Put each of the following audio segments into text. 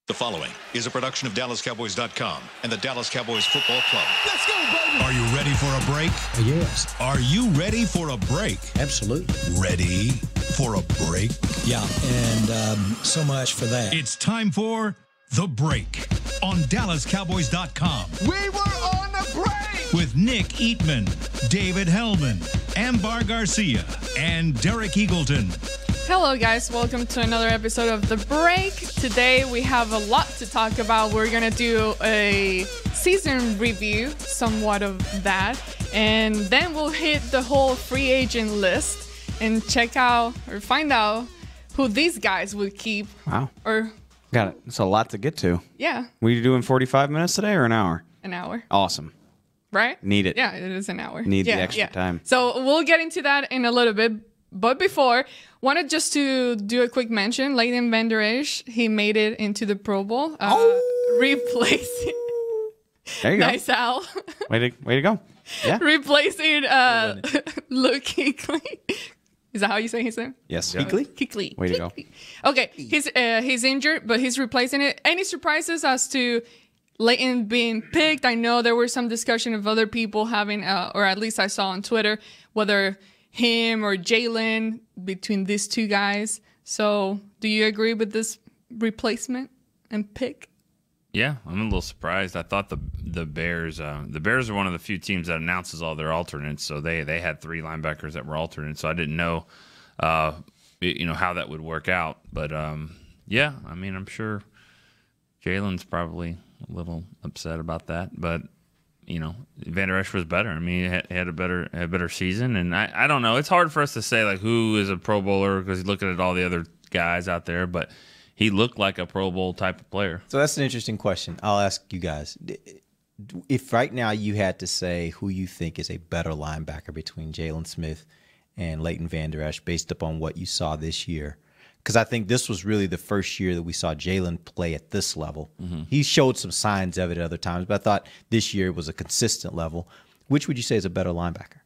The following is a production of DallasCowboys.com and the Dallas Cowboys Football Club. Let's go, baby! Are you ready for a break? Yes. Are you ready for a break? Absolutely. Ready for a break? Yeah, and so much for that. It's time for The Break on DallasCowboys.com. We were on a break! With Nick Eatman, David Hellman, Ambar Garcia, and Derek Eagleton. Hello guys, welcome to another episode of The Break. Today we have a lot to talk about. We're going to do a season review, somewhat of that, and then we'll hit the whole free agent list and check out or find out who these guys would keep. Wow. Or Got it. It's a lot to get to. yeah, We doing 45 minutes today or an hour? an hour, Awesome. right? Need it. Yeah, it is an hour. Need the extra time. So we'll get into that in a little bit. But before, wanted just to do a quick mention. Leighton Vander Esch, he made it into the Pro Bowl. Replacing There you go. nice Al. Way to go. Yeah. Replacing Luke Kuechly. Is that how you say his name? Yes. Kuechly. Way to go. Okay, he's injured, but he's replacing it. Any surprises as to Leighton being picked? I know there were some discussion of other people having, or at least I saw on Twitter, whether him or Jalen between these two guys. So, do you agree with this replacement and pick? Yeah, I'm a little surprised. I thought the Bears are one of the few teams that announces all their alternates. So they had three linebackers that were alternates. So I didn't know, how that would work out. But yeah, I mean, I'm sure Jalen's probably a little upset about that. But Vander Esch was better. I mean, he had a better season, and I don't know. It's hard for us to say like who is a Pro Bowler because you're looking at all the other guys out there, but he looked like a Pro Bowl type of player. So that's an interesting question. I'll ask you guys. If right now you had to say who you think is a better linebacker between Jalen Smith and Leighton Vander Esch based upon what you saw this year, because I think this was really the first year that we saw Jalen play at this level. Mm-hmm. He showed some signs of it at other times, but I thought this year was a consistent level. Which would you say is a better linebacker?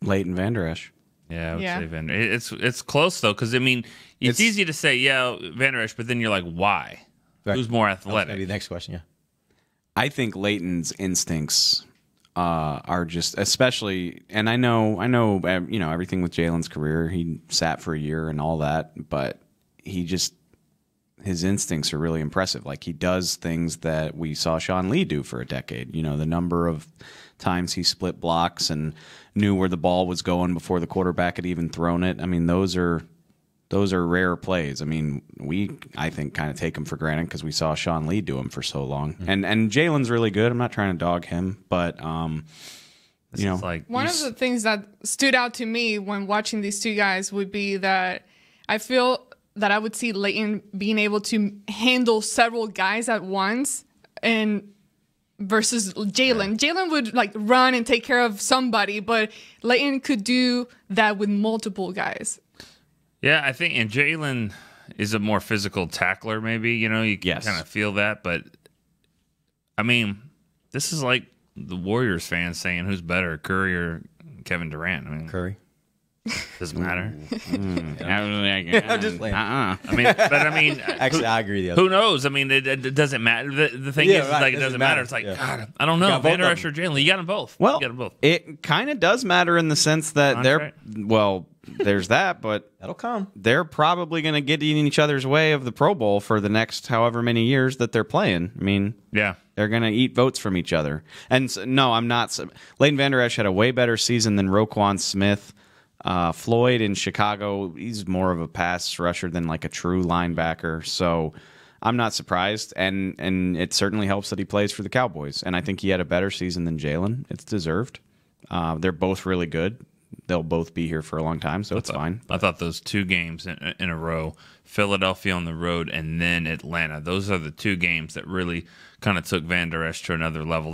Leighton Vander Esch. Yeah, I would say Vander. It's close though, because I mean, it's easy to say Vander Esch, but then you're like, why? Right. Who's more athletic? Maybe the next question. Yeah, I think Leighton's instincts are just, especially, and I know, everything with Jalen's career. He sat for a year and all that, but his instincts are really impressive. Like he does things that we saw Sean Lee do for a decade. The number of times he split blocks and knew where the ball was going before the quarterback had even thrown it. I mean, those are rare plays. I mean, I think kind of take them for granted because we saw Sean Lee do them for so long. Mm-hmm. And Jalen's really good. I'm not trying to dog him, but like one of the things that stood out to me when watching these two guys would be that I feel that I would see Leighton being able to handle several guys at once, and versus Jalen. Yeah. Jalen would like run and take care of somebody, but Leighton could do that with multiple guys. Yeah, I think, and Jalen is a more physical tackler, maybe, you kind of feel that, but I mean, this is like the Warriors fans saying who's better, Curry or Kevin Durant. I mean, Curry. Doesn't matter. I'm just playing. I mean, actually, I agree. Who knows? I mean, it doesn't matter. The thing is, like, it doesn't matter. It's like, God, I don't know. Vander Esch or Jalen, you got them both. Well, you got them both. It kind of does matter in the sense that there's that, but that'll come. They're probably going to get in each other's way of the Pro Bowl for the next however many years that they're playing. I mean, yeah, they're going to eat votes from each other. And no, I'm not. Leighton Vander Esch had a way better season than Roquan Smith. Floyd in Chicago, he's more of a pass rusher than like a true linebacker. So I'm not surprised. And it certainly helps that he plays for the Cowboys. And I think he had a better season than Jalen. It's deserved. They're both really good. They'll both be here for a long time, so it's fine. I thought those two games in a row, Philadelphia on the road and then Atlanta, those are the two games that really kind of took Vander Esch to another level.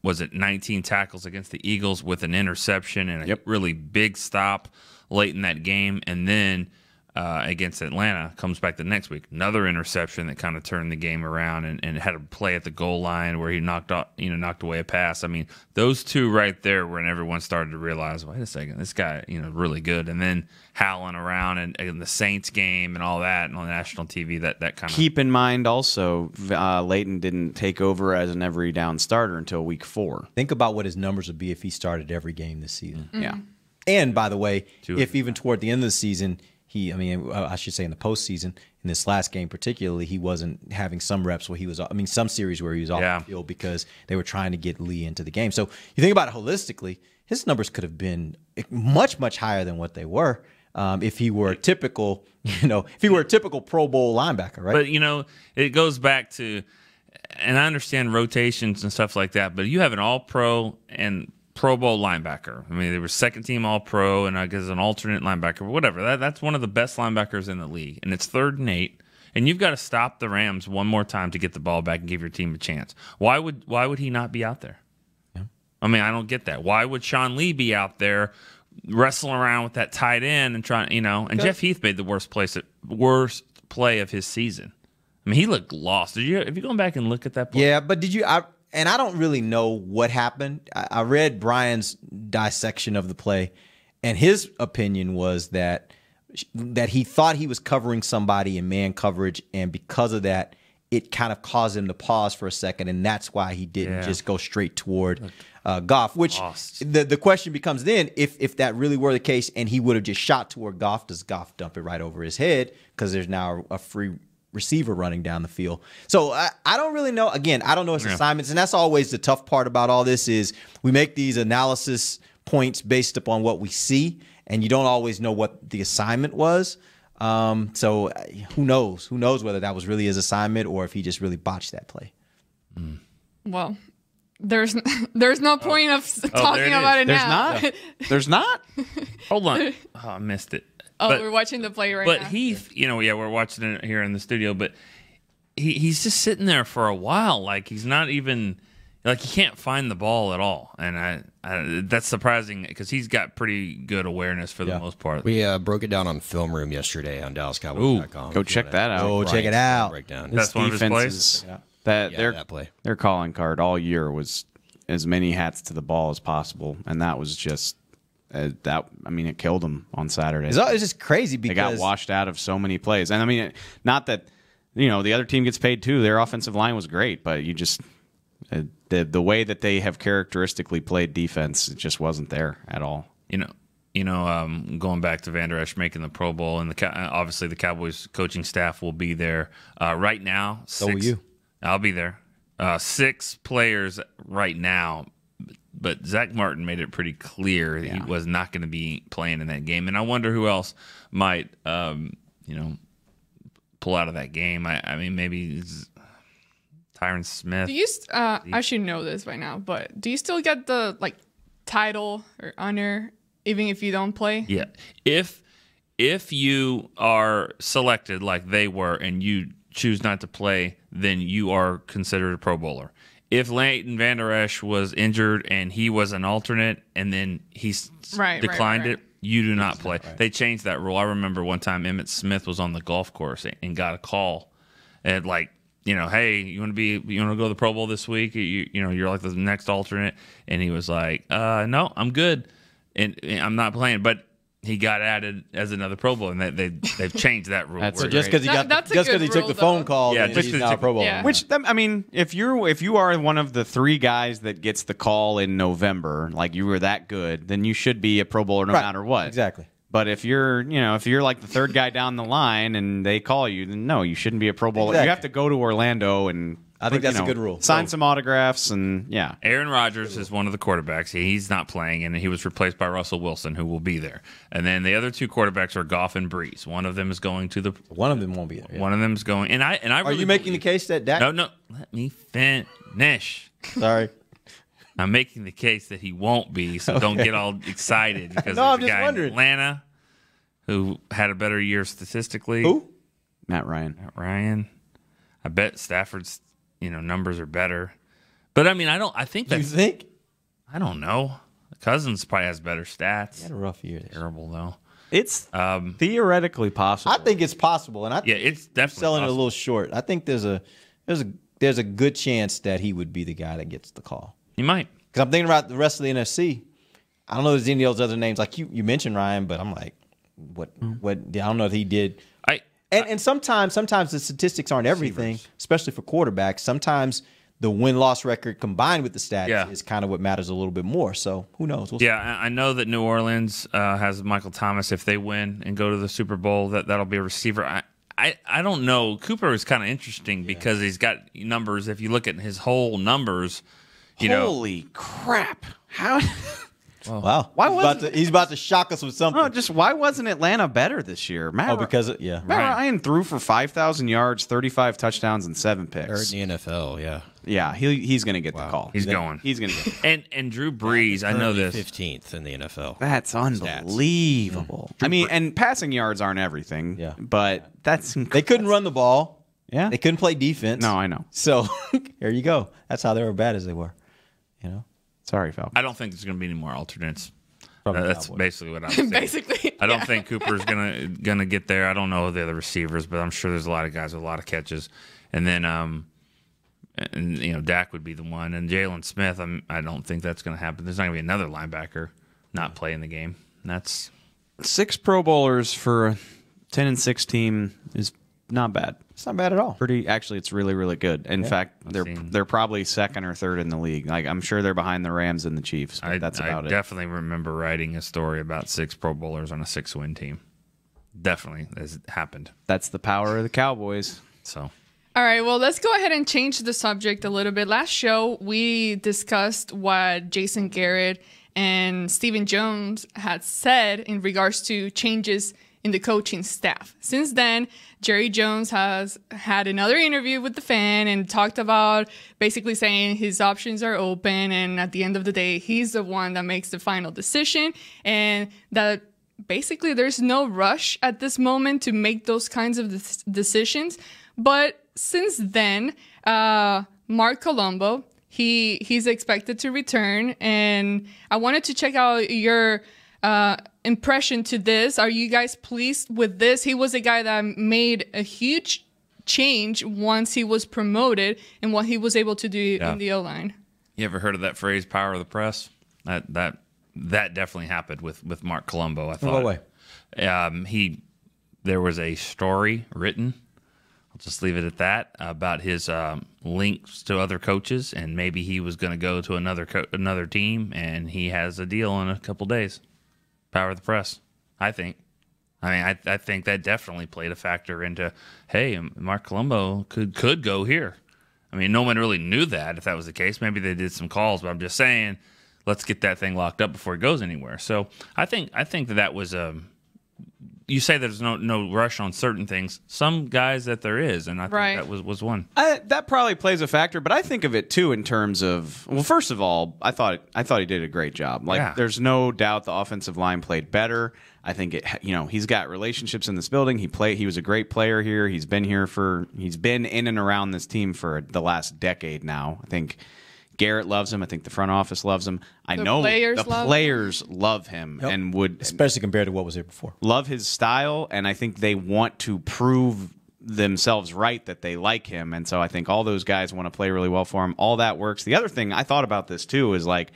Was it 19 tackles against the Eagles with an interception and a really big stop late in that game, and then against Atlanta. Comes back the next week, another interception that kind of turned the game around, and had a play at the goal line where he knocked away a pass. I mean, those two right there, when everyone started to realize, wait a second, this guy, really good. And then howling around and the Saints game and all that, and on national TV, that kind of. Keep in mind also, Leighton didn't take over as an every down starter until week 4. Think about what his numbers would be if he started every game this season. Yeah. And by the way, if even toward the end of the season, I should say in the postseason, in this last game particularly, he wasn't having some reps where he was, some series where he was off the field because they were trying to get Lee into the game. So you think about it holistically, his numbers could have been much, much higher than what they were if he were a typical, Pro Bowl linebacker, right? But, it goes back to, and I understand rotations and stuff like that, but you have an all-pro and Pro Bowl linebacker. I mean, they were second-team All-Pro, and I guess an alternate linebacker, whatever. That's one of the best linebackers in the league, and it's 3rd and 8, and you've got to stop the Rams one more time to get the ball back and give your team a chance. Why would he not be out there? Yeah. I mean, I don't get that. Why would Sean Lee be out there wrestling around with that tight end and trying, And Jeff Heath made the worst play of his season. I mean, he looked lost. Have you gone back and look at that play? Yeah, but did you? And I don't really know what happened. I read Brian's dissection of the play, and his opinion was that he thought he was covering somebody in man coverage, and because of that, it kind of caused him to pause for a second, and that's why he didn't just go straight toward Goff. Which the question becomes then, if that really were the case, and he would have just shot toward Goff, does Goff dump it right over his head because there's now a free receiver running down the field? So I don't really know. Again, I don't know his assignments, and that's always the tough part about all this is we make these analysis points based upon what we see, and you don't always know what the assignment was. So who knows? Who knows whether that was really his assignment or if he just really botched that play? Well, there's no point of talking about it now. There's not? Hold on. Oh, I missed it. We're watching the play right now. But Heath, we're watching it here in the studio, but he's just sitting there for a while. Like, he's not even, he can't find the ball at all. And I that's surprising because he's got pretty good awareness for the most part. We broke it down on Film Room yesterday on DallasCowboys.com. Go check that out. Go check it out. Breakdown. That's one of his plays? That play. Their calling card all year was as many hats to the ball as possible, and that was just it killed them on Saturday. It's just crazy because they got washed out of so many plays. And not that the other team gets paid too. Their offensive line was great, but you just the way that they have characteristically played defense, it just wasn't there at all. Going back to Vander Esch making the Pro Bowl, and obviously the Cowboys coaching staff will be there right now. So will you? I'll be there. 6 players right now. But Zach Martin made it pretty clear that he was not going to be playing in that game, and I wonder who else might, pull out of that game. I mean, maybe Tyron Smith. Do you? I should know this by now, but do you still get the title or honor even if you don't play? Yeah, if you are selected like they were and you choose not to play, then you are considered a Pro Bowler. If Leighton Vander Esch was injured and he was an alternate and then he declined it, you do not play. They changed that rule. I remember one time Emmitt Smith was on the golf course and got a call and hey, you want to go to the Pro Bowl this week? You're like the next alternate, and he was like, no, I'm good, and I'm not playing, but. He got added as another Pro Bowl, and they've changed that rule. That's just because he took the phone call, he's now a Pro Bowl. Yeah. Which if you are one of the 3 guys that gets the call in November, like you were that good, then you should be a Pro Bowler no matter what. Exactly. But if you're like the 3rd guy down the line and they call you, then no, you shouldn't be a Pro Bowler. Exactly. You have to go to Orlando and I think that's a good rule. Sign some autographs and Aaron Rodgers is one of the quarterbacks. He's not playing, and he was replaced by Russell Wilson, who will be there. And then the other 2 quarterbacks are Goff and Breeze. One of them is going to the. One of them won't be there. One of them is going. And I. Are really you making the case that Dak? No. Let me finish. Sorry. I'm making the case that he won't be. So don't get all excited because No, there's I'm a just guy wondering. in Atlanta who had a better year statistically. Who? Matt Ryan. Ryan. I bet Stafford's numbers are better. But I think You that's think? I don't know. Cousins probably has better stats. He had a rough year. Terrible though. It's theoretically possible. I think it's possible, and I Yeah, it's definitely selling it a possible. little short. I think there's a good chance that he would be the guy that gets the call. You might. Because I'm thinking about the rest of the NFC. I don't know if there's any of those other names like you mentioned Ryan, but I'm like, what? I don't know if he did. And sometimes the statistics aren't everything, especially for quarterbacks. Sometimes the win-loss record combined with the stats is kind of what matters a little bit more. So who knows? We'll see. I know that New Orleans has Michael Thomas. If they win and go to the Super Bowl, that'll be a receiver. I don't know. Cooper is kind of interesting because he's got numbers. If you look at his whole numbers, Holy crap! How? Wow. Why he's about to shock us with something. No, just why wasn't Atlanta better this year? Matt, Matt Ryan threw for 5,000 yards, 35 touchdowns, and 7 picks. Third in the NFL, yeah. Yeah, he's going to get the call. He's going. He's going to get it. And Drew Brees, I know this. 15th in the NFL. That's unbelievable. I mean, and passing yards aren't everything. Yeah. But they couldn't run the ball. Yeah. They couldn't play defense. No, I know. So here you go. That's how they were bad as they were. Sorry, Falcon. I don't think there's going to be any more alternates. Probably That's Cowboys. basically what I'm saying. Basically, I don't think Cooper's gonna get there. I don't know the other receivers, but I'm sure there's a lot of guys with a lot of catches. And then, Dak would be the one, and Jalen Smith. I don't think that's gonna happen. There's not gonna be another linebacker not playing the game. That's 6 Pro Bowlers for a 10-6 team is not bad. It's not bad at all. Actually, it's really, really good. In fact, they're probably second or third in the league. Like I'm sure they're behind the Rams and the Chiefs. But that's about I it. definitely remember writing a story about 6 Pro Bowlers on a 6-win team. Definitely has happened. That's the power of the Cowboys. So. All right, well, let's go ahead and change the subject a little bit. Last show, we discussed what Jason Garrett and Stephen Jones had said in regards to changes in the coaching staff. Since then, Jerry Jones has had another interview with the fan and talked about basically saying his options are open, and at the end of the day, he's the one that makes the final decision, and that basically there's no rush at this moment to make those kinds of decisions. But since then, Mark Colombo, he's expected to return, and I wanted to check out your impression to this. Are you guys pleased with this? He was a guy that made a huge change once he was promoted and what he was able to do in the O-line. You ever heard of that phrase, power of the press? That definitely happened with Mark Colombo, I thought. In what way? There was a story written, I'll just leave it at that, about his links to other coaches, and maybe he was going to go to another team, and he has a deal in a couple days. Power of the press, I think. I think that definitely played a factor into, hey, Mark Colombo could go here. I mean, no one really knew that if that was the case. Maybe they did some calls, but I'm just saying, let's get that thing locked up before it goes anywhere. So I think that was you say there's no rush on certain things. Some guys that there is, and I think that was one. That probably plays a factor, but I think of it too in terms of, well, first of all, I thought he did a great job. There's no doubt the offensive line played better. I think he's got relationships in this building. He was a great player here. He's been in and around this team for the last decade now. I think Garrett loves him. I think the front office loves him. I know the players love him and would, especially compared to what was here before, love his style, and I think they want to prove themselves right that they like him, and so I think all those guys want to play really well for him. All that works. The other thing I thought about this too is I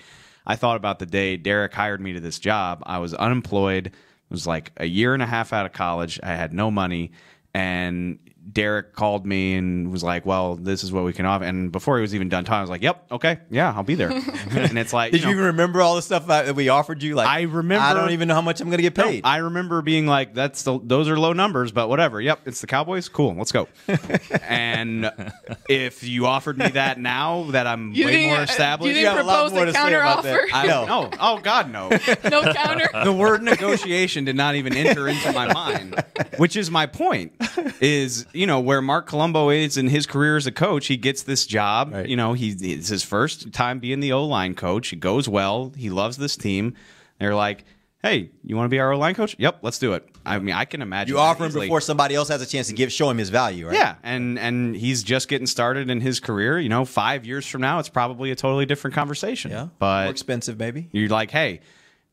thought about the day Derek hired me to this job. I was unemployed. It was like a year and a half out of college. I had no money, and Derek called me and was like, well, this is what we can offer. And before he was even done talking, I was like, yep, okay, yeah, I'll be there. And it's like, did you even remember all the stuff that we offered you? Like, I remember. I don't even know how much I'm going to get paid. No, I remember being like, those are low numbers, but whatever. Yep, it's the Cowboys. Cool, let's go. And if you offered me that now that I'm way more established, you didn't propose a counter offer. No. Oh God, no. No counter. The word negotiation did not even enter into my mind, which is my point. Is where Mark Colombo is in his career as a coach, he gets this job. Right. It's his first time being the O-line coach. It goes well. He loves this team. They're like, hey, you want to be our O-line coach? Yep, let's do it. I mean, I can imagine. You offer him before somebody else has a chance to show him his value, right? Yeah, and he's just getting started in his career. 5 years from now, it's probably a totally different conversation. Yeah, but more expensive, maybe. You're like, hey,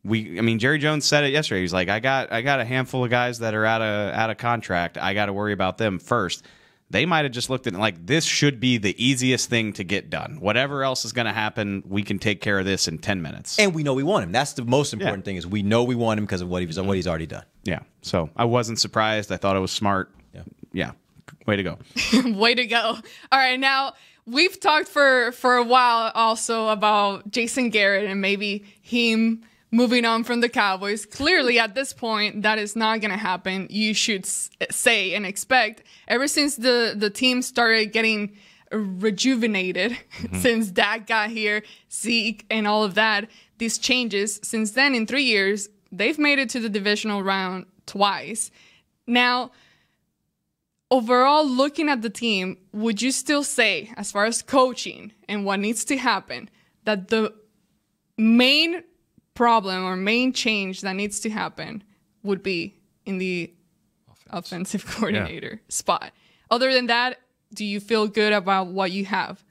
Jerry Jones said it yesterday. He's like, I got a handful of guys that are out of contract. I got to worry about them first. They might have just looked at it like, this should be the easiest thing to get done. Whatever else is going to happen, we can take care of this in 10 minutes. And we know we want him. That's the most important thing, is we know we want him because of what he's already done. Yeah. So I wasn't surprised. I thought it was smart. Yeah. Way to go. Way to go. All right, now we've talked for a while also about Jason Garrett and maybe him moving on from the Cowboys. Clearly, at this point, that is not going to happen. You should say and expect, ever since the team started getting rejuvenated, since Dak got here, Zeke, and all of that, these changes, since then, in 3 years, they've made it to the divisional round twice. Now, overall, looking at the team, would you still say, as far as coaching and what needs to happen, that the main problem or main change that needs to happen would be in the offensive coordinator spot? Other than that, do you feel good about what you have?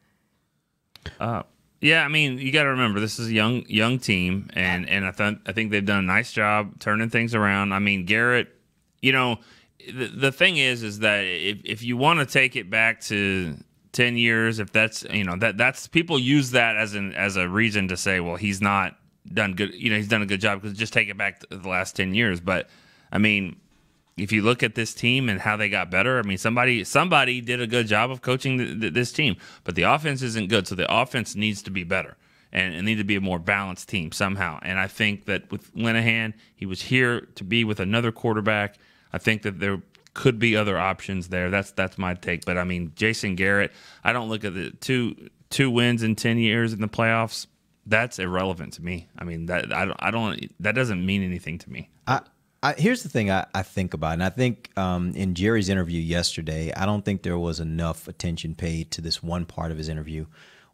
Yeah, I mean, you got to remember, this is a young team, and I think they've done a nice job turning things around. I mean, Garrett, the thing is that if you want to take it back to 10 years, if that's that's people use that as a reason to say, well, he's not done good. He's done a good job, because just take it back to the last 10 years. But I mean, if you look at this team and how they got better, I mean, somebody did a good job of coaching this team, but the offense isn't good. So the offense needs to be better and need to be a more balanced team somehow. And I think that with Linehan, he was here to be with another quarterback. I think that there could be other options there. That's my take. But I mean, Jason Garrett, I don't look at the two wins in 10 years in the playoffs. That's irrelevant to me. I mean, that doesn't mean anything to me. Here's the thing I think about, and I think in Jerry's interview yesterday, I don't think there was enough attention paid to this one part of his interview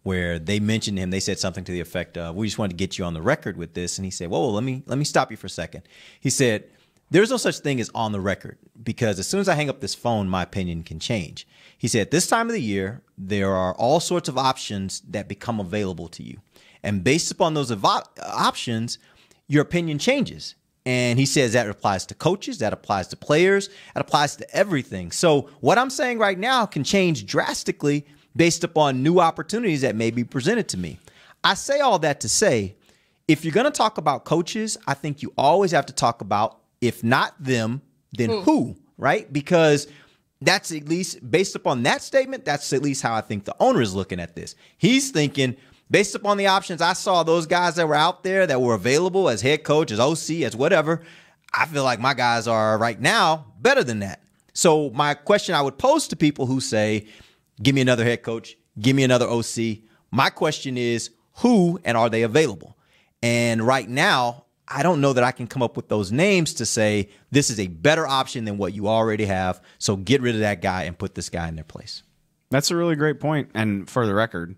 where they mentioned him. They said something to the effect of, "We just wanted to get you on the record with this," and he said, "Whoa, let me stop you for a second." He said, "There's no such thing as on the record, because as soon as I hang up this phone, my opinion can change." He said, "This time of the year, there are all sorts of options that become available to you. And based upon those options, your opinion changes." And he says that applies to coaches, that applies to players, that applies to everything. So what I'm saying right now can change drastically based upon new opportunities that may be presented to me. I say all that to say, if you're going to talk about coaches, I think you always have to talk about, if not them, then who, right? Because that's, at least based upon that statement, that's at least how I think the owner is looking at this. He's thinking, based upon the options I saw, those guys that were out there that were available as head coach, as OC, as whatever, I feel like my guys are right now better than that. So my question I would pose to people who say, give me another head coach, give me another OC, my question is, who and are they available? And right now, I don't know that I can come up with those names to say this is a better option than what you already have, so get rid of that guy and put this guy in their place. That's a really great point. And for the record,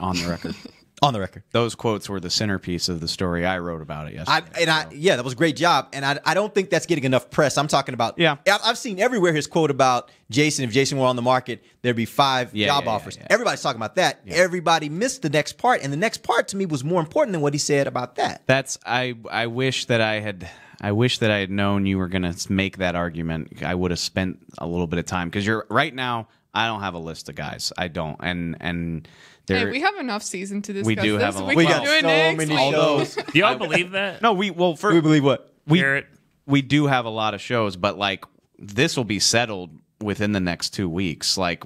on the record. On the record. Those quotes were the centerpiece of the story I wrote about it yesterday. That was a great job. And I don't think that's getting enough press. I'm talking about, I've seen everywhere his quote about Jason, if Jason were on the market, there'd be 5 job offers. Yeah. Everybody's talking about that. Yeah. Everybody missed the next part. And the next part to me was more important than what he said about that. I wish that I had known you were going to make that argument. I would have spent a little bit of time, because right now, I don't have a list of guys. I don't. And hey, we have enough season to discuss. We do have a lot. We got so many shows. Do y'all believe that? No, we believe what? We do have a lot of shows, but like this will be settled within the next 2 weeks. Like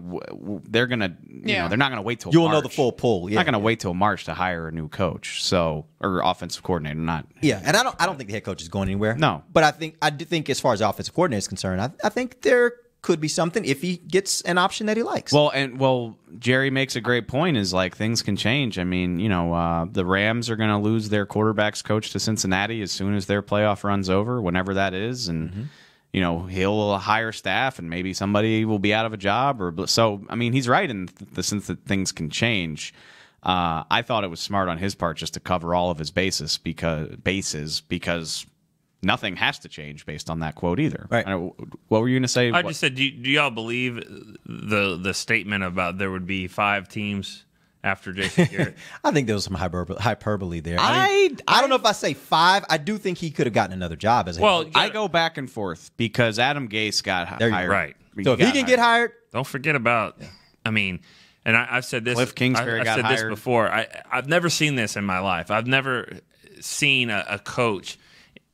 they're gonna, they're not gonna wait till you'll March. know the full poll. Yeah, not gonna wait till March to hire a new coach, or offensive coordinator. Not. Yeah, and I don't think the head coach is going anywhere. No, but I do think as far as the offensive coordinator is concerned, I think there could be something if he gets an option that he likes. Well, Jerry makes a great point, is like things can change. I mean, the Rams are going to lose their quarterback's coach to Cincinnati as soon as their playoff runs over, whenever that is. And, he'll hire staff and maybe somebody will be out of a job. So, I mean, he's right in the sense that things can change. I thought it was smart on his part just to cover all of his bases because nothing has to change based on that quote either. Right. What were you going to say? I just said, do y'all believe the statement about there would be 5 teams after Jason Garrett. I think there was some hyperbole there. I don't know if I say 5. I do think he could have gotten another job as a head coach. I go back and forth because Adam Gase got hired. Right. So if he can get hired, don't forget about. I mean, and I've said this. Cliff Kingsbury got said hired. this before. I've never seen this in my life. I've never seen a coach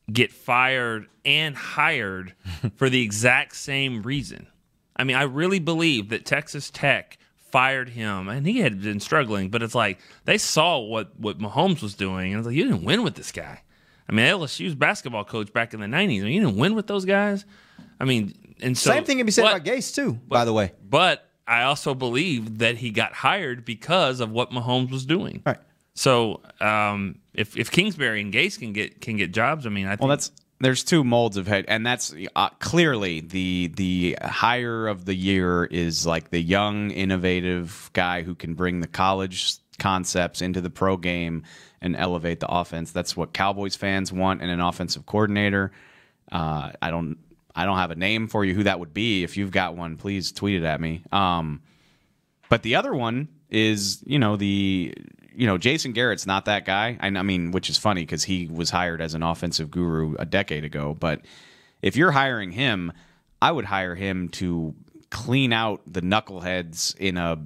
get fired and hired for the exact same reason. I mean, I really believe that Texas Tech fired him, and he had been struggling, but it's like they saw what Mahomes was doing, and it's like, you didn't win with this guy. I mean, LSU's basketball coach back in the 90s, you didn't win with those guys. I mean, and so same thing can be said about Gase too, by the way. But I also believe that he got hired because of what Mahomes was doing. Right. So if Kingsbury and Gase can get jobs, I mean, I think there's two molds of head, and that's clearly the hire of the year is like the young, innovative guy who can bring the college concepts into the pro game and elevate the offense. That's what Cowboys fans want in an offensive coordinator. I don't have a name for you who that would be. If you've got one, please tweet it at me. But the other one is, Jason Garrett's not that guy. I mean, which is funny because he was hired as an offensive guru a decade ago. But if you're hiring him, I would hire him to clean out the knuckleheads in a,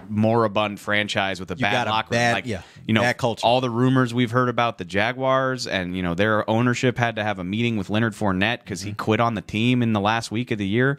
moribund franchise with a bad locker room. Bad culture. All the rumors we've heard about the Jaguars and, their ownership had to have a meeting with Leonard Fournette because he quit on the team in the last week of the year.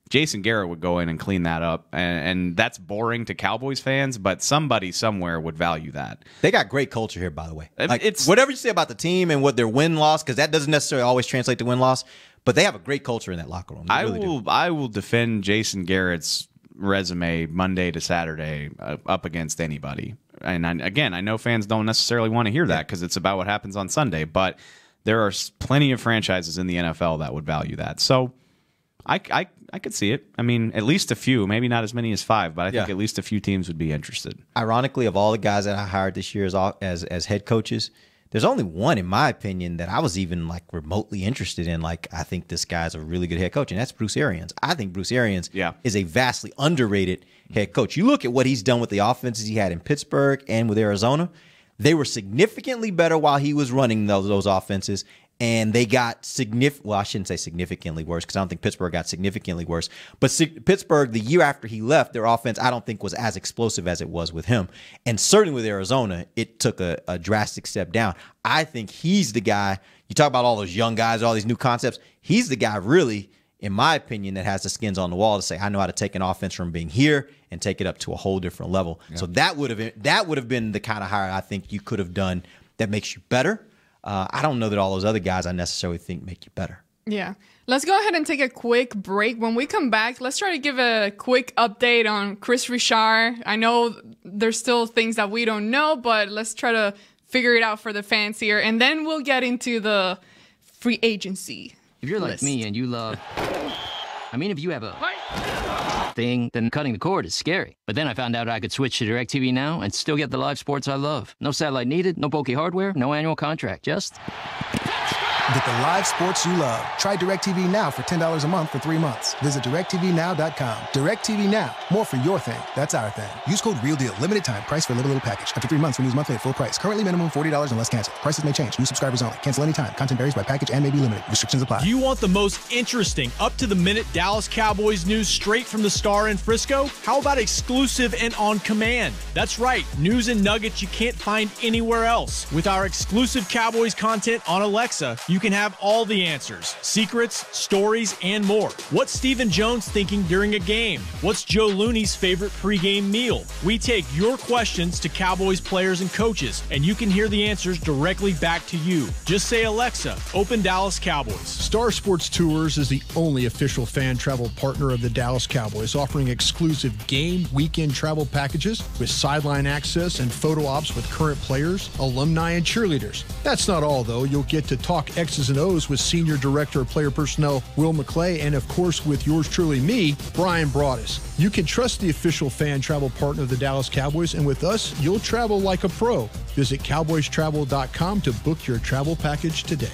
Jason Garrett would go in and clean that up, and that's boring to Cowboys fans, but somebody somewhere would value that. They got great culture here, by the way. It's whatever you say about the team and what their win-loss, because that doesn't necessarily always translate to win-loss, but they have a great culture in that locker room. I will defend Jason Garrett's resume Monday to Saturday up against anybody. And I know fans don't necessarily want to hear that because it's about what happens on Sunday, but there are plenty of franchises in the NFL that would value that. So I could see it. I mean, at least a few, maybe not as many as 5, but I think at least a few teams would be interested. Ironically, of all the guys that I hired this year as head coaches, there's only one, in my opinion, that I was even remotely interested in. I think this guy's a really good head coach, and that's Bruce Arians. I think Bruce Arians is a vastly underrated head coach. You look at what he's done with the offenses he had in Pittsburgh and with Arizona. They were significantly better while he was running those offenses. And they got I shouldn't say significantly worse because I don't think Pittsburgh got significantly worse. But Pittsburgh, the year after he left, their offense, I don't think was as explosive as it was with him. And certainly with Arizona, it took a drastic step down. I think he's the guy. You talk about all those young guys, all these new concepts. He's the guy really, in my opinion, that has the skins on the wall to say, I know how to take an offense from being here and take it up to a whole different level. Yeah. So that would have been the kind of hire I think you could have done that makes you better. I don't know that all those other guys I necessarily think make you better. Yeah. Let's go ahead and take a quick break. When we come back, let's try to give a quick update on Chris Richard. I know there's still things that we don't know, but let's try to figure it out for the fans here. And then we'll get into the free agency. If you're like me and you love... if you have a thing, then cutting the cord is scary. But then I found out I could switch to DirecTV Now and still get the live sports I love. No satellite needed, no bulky hardware, no annual contract, just... Get the live sports you love. Try DirecTV Now for $10 a month for 3 months. Visit DirecTVNow.com. DirecTV Now. More for your thing. That's our thing. Use code REALDEAL. Limited time. Price for little package. After 3 months, renews monthly at full price. Currently minimum $40 unless canceled. Prices may change. New subscribers only. Cancel anytime. Content varies by package and may be limited. Restrictions apply. Do you want the most interesting, up-to-the-minute Dallas Cowboys news straight from the Star in Frisco? How about exclusive and on command? That's right. News and nuggets you can't find anywhere else. With our exclusive Cowboys content on Alexa, you can have all the answers, secrets, stories, and more. What's Stephen Jones thinking during a game? What's Joe Looney's favorite pregame meal? We take your questions to Cowboys players and coaches, and you can hear the answers directly back to you. Just say, Alexa, open Dallas Cowboys. Star Sports Tours is the only official fan travel partner of the Dallas Cowboys, offering exclusive game weekend travel packages with sideline access and photo ops with current players, alumni, and cheerleaders. That's not all, though. You'll get to talk X's and O's with Senior Director of Player Personnel Will McClay, and of course with yours truly, me, Brian Broaddus. You can trust the official fan travel partner of the Dallas Cowboys, and with us, you'll travel like a pro. Visit cowboystravel.com to book your travel package today.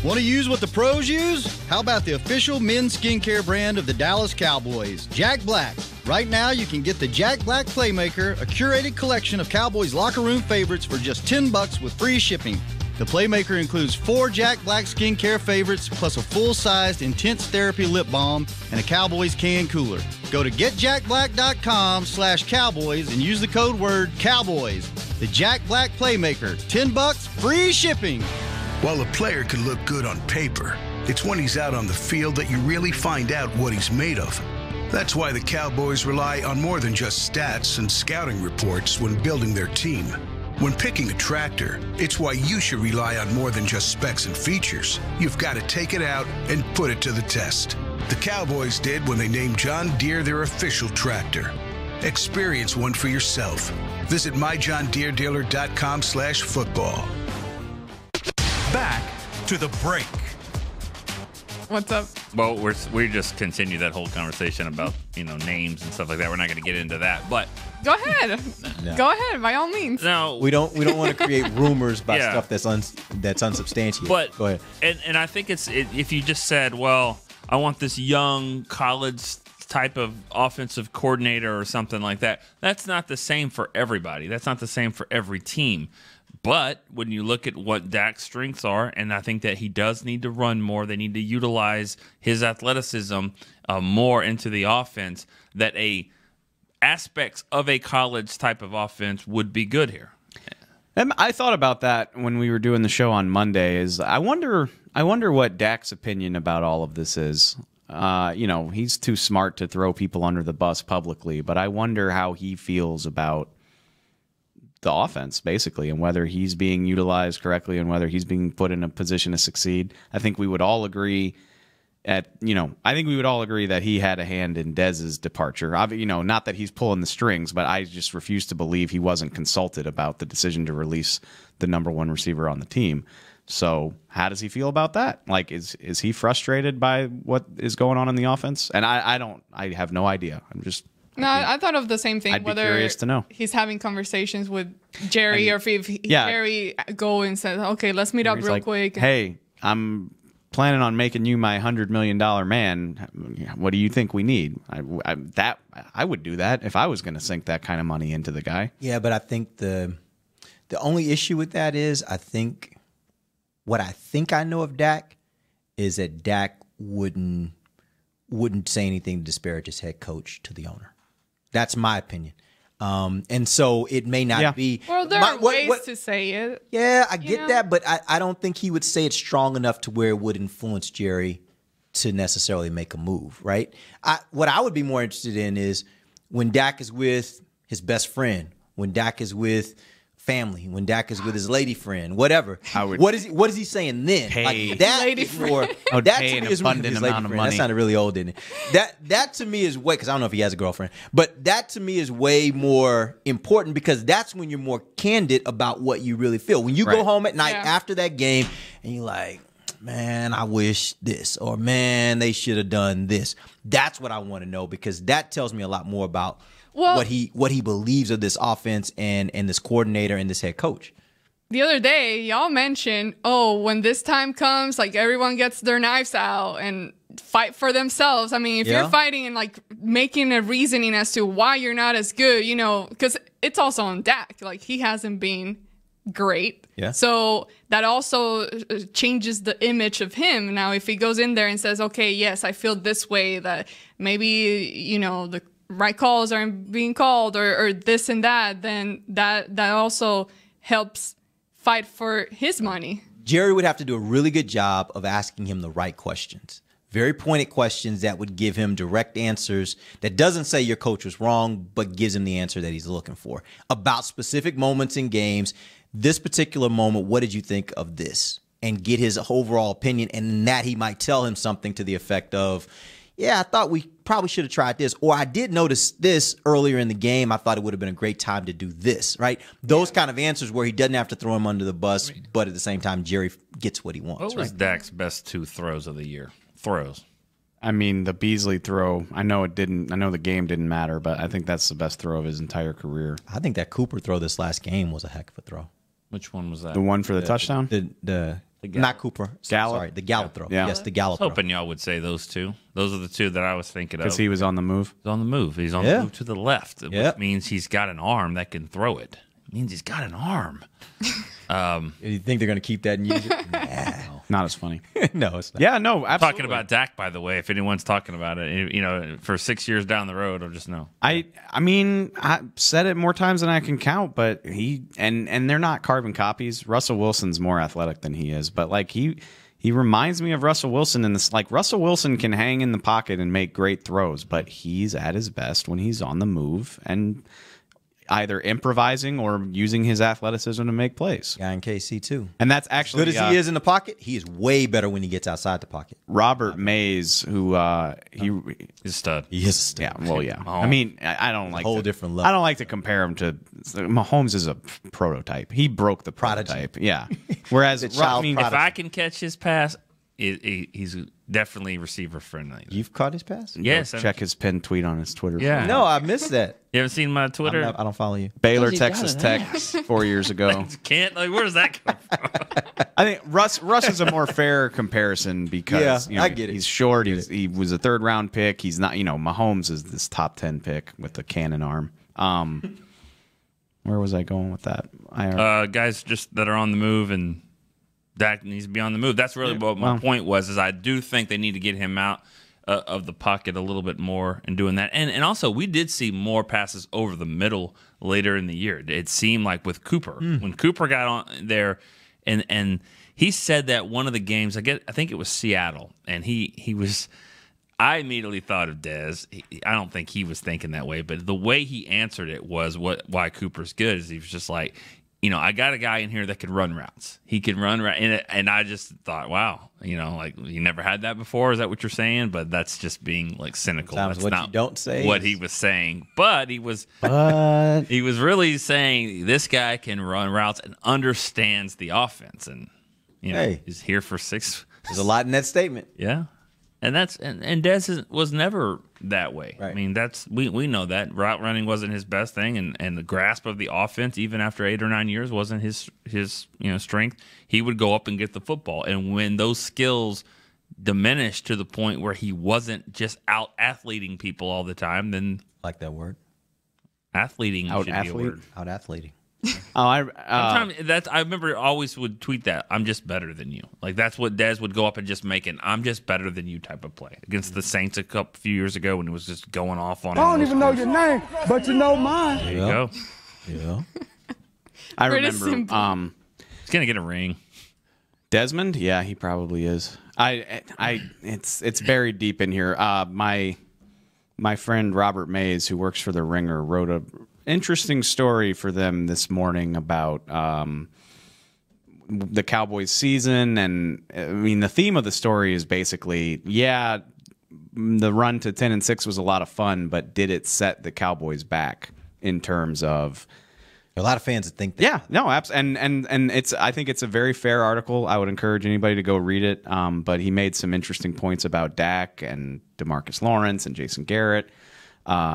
Want to use what the pros use? How about the official men's skincare brand of the Dallas Cowboys, Jack Black? Right now, you can get the Jack Black Playmaker, a curated collection of Cowboys locker room favorites for just $10 with free shipping. The Playmaker includes 4 Jack Black skincare favorites, plus a full-sized Intense Therapy lip balm and a Cowboys can cooler. Go to getjackblack.com/Cowboys and use the code word Cowboys. The Jack Black Playmaker, $10, free shipping. While a player can look good on paper, it's when he's out on the field that you really find out what he's made of. That's why the Cowboys rely on more than just stats and scouting reports when building their team. When picking a tractor, it's why you should rely on more than just specs and features. You've got to take it out and put it to the test. The Cowboys did when they named John Deere their official tractor. Experience one for yourself. Visit myjohndeeredealer.com/football. Back to the break. What's up? Well, we just continue that whole conversation about names and stuff like that. We're not going to get into that, but go ahead. No. Go ahead, by all means. No, we don't want to create rumors about stuff that's unsubstantiated. But go ahead. And I think if you just said, well, I want this young college type of offensive coordinator or something like that, that's not the same for everybody. That's not the same for every team. But when you look at what Dak's strengths are, and I think that he does need to run more, they need to utilize his athleticism more into the offense, that aspects of a college type of offense would be good here. I thought about that when we were doing the show on Monday. I wonder what Dak's opinion about all of this is. He's too smart to throw people under the bus publicly, but I wonder how he feels about the offense, basically, and whether he's being utilized correctly and whether he's being put in a position to succeed. I think we would all agree that he had a hand in Dez's departure. Not that he's pulling the strings, but I just refuse to believe he wasn't consulted about the decision to release the number one receiver on the team. So how does he feel about that? Like, is he frustrated by what is going on in the offense? And I have no idea. No, I thought of the same thing. I'd be curious to know. He's having conversations with Jerry, or if Jerry go and says, "Okay, let's meet up real quick." Hey, I'm planning on making you my $100 million man. What do you think we need? I would do that if I was going to sink that kind of money into the guy. Yeah, but I think the only issue with that is what I think I know of Dak is that Dak wouldn't say anything to disparage his head coach to the owner. That's my opinion. And so it may not be. Well, there are ways to say it. Yeah, I get that, but I don't think he would say it strong enough to where it would influence Jerry to necessarily make a move, right? What I would be more interested in is when Dak is with his best friend, when Dak is with family, when Dak is with his lady friend, whatever. What is he saying then? Like, that is more. That to me is his lady friend. That sounded really old, didn't it? That to me is way, because I don't know if he has a girlfriend, but that to me is way more important, because that's when you're more candid about what you really feel. When you go home at night after that game and you're like, man, I wish this, or man, they should have done this. That's what I want to know, because that tells me a lot more about what he believes of this offense and this coordinator and this head coach. The other day, y'all mentioned, when this time comes, like, everyone gets their knives out and fight for themselves. I mean, if you're fighting and like making a reasoning as to why you're not as good, because it's also on Dak. Like, he hasn't been great. Yeah. So that also changes the image of him. Now, if he goes in there and says, okay, yes, I feel this way, that maybe, the right calls aren't being called, or this and that, then that also helps fight for his money. Jerry would have to do a really good job of asking him the right questions. Very pointed questions that would give him direct answers that doesn't say your coach was wrong, but gives him the answer that he's looking for about specific moments in games. This particular moment, what did you think of this? And get his overall opinion, and in that he might tell him something to the effect of, yeah, I thought we probably should have tried this, or I did notice this earlier in the game. I thought it would have been a great time to do this, right? Those kind of answers where he doesn't have to throw him under the bus, but at the same time, Jerry gets what he wants. What was Dak's best 2 throws of the year? Throws. I mean, the Beasley throw, I know the game didn't matter, but I think that's the best throw of his entire career. I think that Cooper throw this last game was a heck of a throw. Which one was that? The one for the touchdown? The Not Cooper. Gallup? Sorry, the Gallup throw. Yeah. Yes, the I Gallup was throw. hoping y'all would say those two. Those are the two that I was thinking of. Because he was on the move. He's on the move. He's on Yeah. the move to the left, Yeah. which means he's got an arm that can throw it. It means he's got an arm. You think they're going to keep that and use it? Not as funny. No, it's not. Yeah, no, absolutely. Talking about Dak, by the way, if anyone's talking about it, you know, for 6 years down the road, I'll just know. I mean, I said it more times than I can count, but he and they're not carbon copies. Russell Wilson's more athletic than he is, but like he reminds me of Russell Wilson in this. Like Russell Wilson can hang in the pocket and make great throws, but he's at his best when he's on the move and either improvising or using his athleticism to make plays. Guy in KC too. And that's actually Good as he is in the pocket, he is way better when he gets outside the pocket. Robert Mays, who he's a stud. He is a stud. Yeah, well, yeah. Mahomes. I mean, I don't like whole to, different level. I don't like to compare him to Mahomes. Is a prototype. He broke the prototype. Yeah. Whereas, The child I mean, If I can catch his pass, he's definitely receiver friendly. You've caught his pass? Yes. check his pinned tweet on his Twitter. Yeah. No, I missed that. You haven't seen my Twitter? I don't follow you. Baylor, Because he got Texas an Tech, ass. 4 years ago. Can't like where does that come from? I think Russ is a more fair comparison because Yeah, I get it. He's short. He was a third round pick. He's not. Mahomes is this top 10 pick with the cannon arm. Where was I going with that? Guys just that are on the move, and Dak needs to be on the move. That's really what my point was. Is I do think they need to get him out of the pocket a little bit more and doing that. And also we did see more passes over the middle later in the year. It seemed like with Cooper when Cooper got on there, and he said that one of the games I think it was Seattle, and he was. I immediately thought of Dez. I don't think he was thinking that way, but the way he answered it was why Cooper's good is he was just like, I got a guy in here that can run routes. He can run routes, and I just thought, wow, like you never had that before. Is that what you're saying? But that's just being like cynical. Sometimes That's what not you don't say what is- he was saying, but he was really saying this guy can run routes and understands the offense, and Hey. he's here for 6. There's a lot in that statement. Yeah. And that's and Dez was never that way. Right. I mean, we know that route running wasn't his best thing, and the grasp of the offense, even after 8 or 9 years, wasn't his strength. He would go up and get the football, and when those skills diminished to the point where he wasn't just out athleting people all the time, then Like that word. athleting Out should be a athlete? word. Out athleting. Sometimes I remember always would tweet that I'm just better than you. Like that's what Dez would go up and just make an I'm just better than you type of play against the Saints a few years ago when it was just going off on. I don't even know your name, but you know mine. There you go. Yeah. I Pretty remember. simple. He's gonna get a ring. Desmond, yeah, he probably is. It's buried deep in here. My friend Robert Mays, who works for The Ringer, wrote a interesting story for them this morning about the Cowboys season, and I mean the theme of the story is basically, the run to 10-6 was a lot of fun, but did it set the Cowboys back in terms of A lot of fans that think that. Yeah, no, absolutely, and it's. I think it's a very fair article. I would encourage anybody to go read it. But he made some interesting points about Dak and DeMarcus Lawrence and Jason Garrett.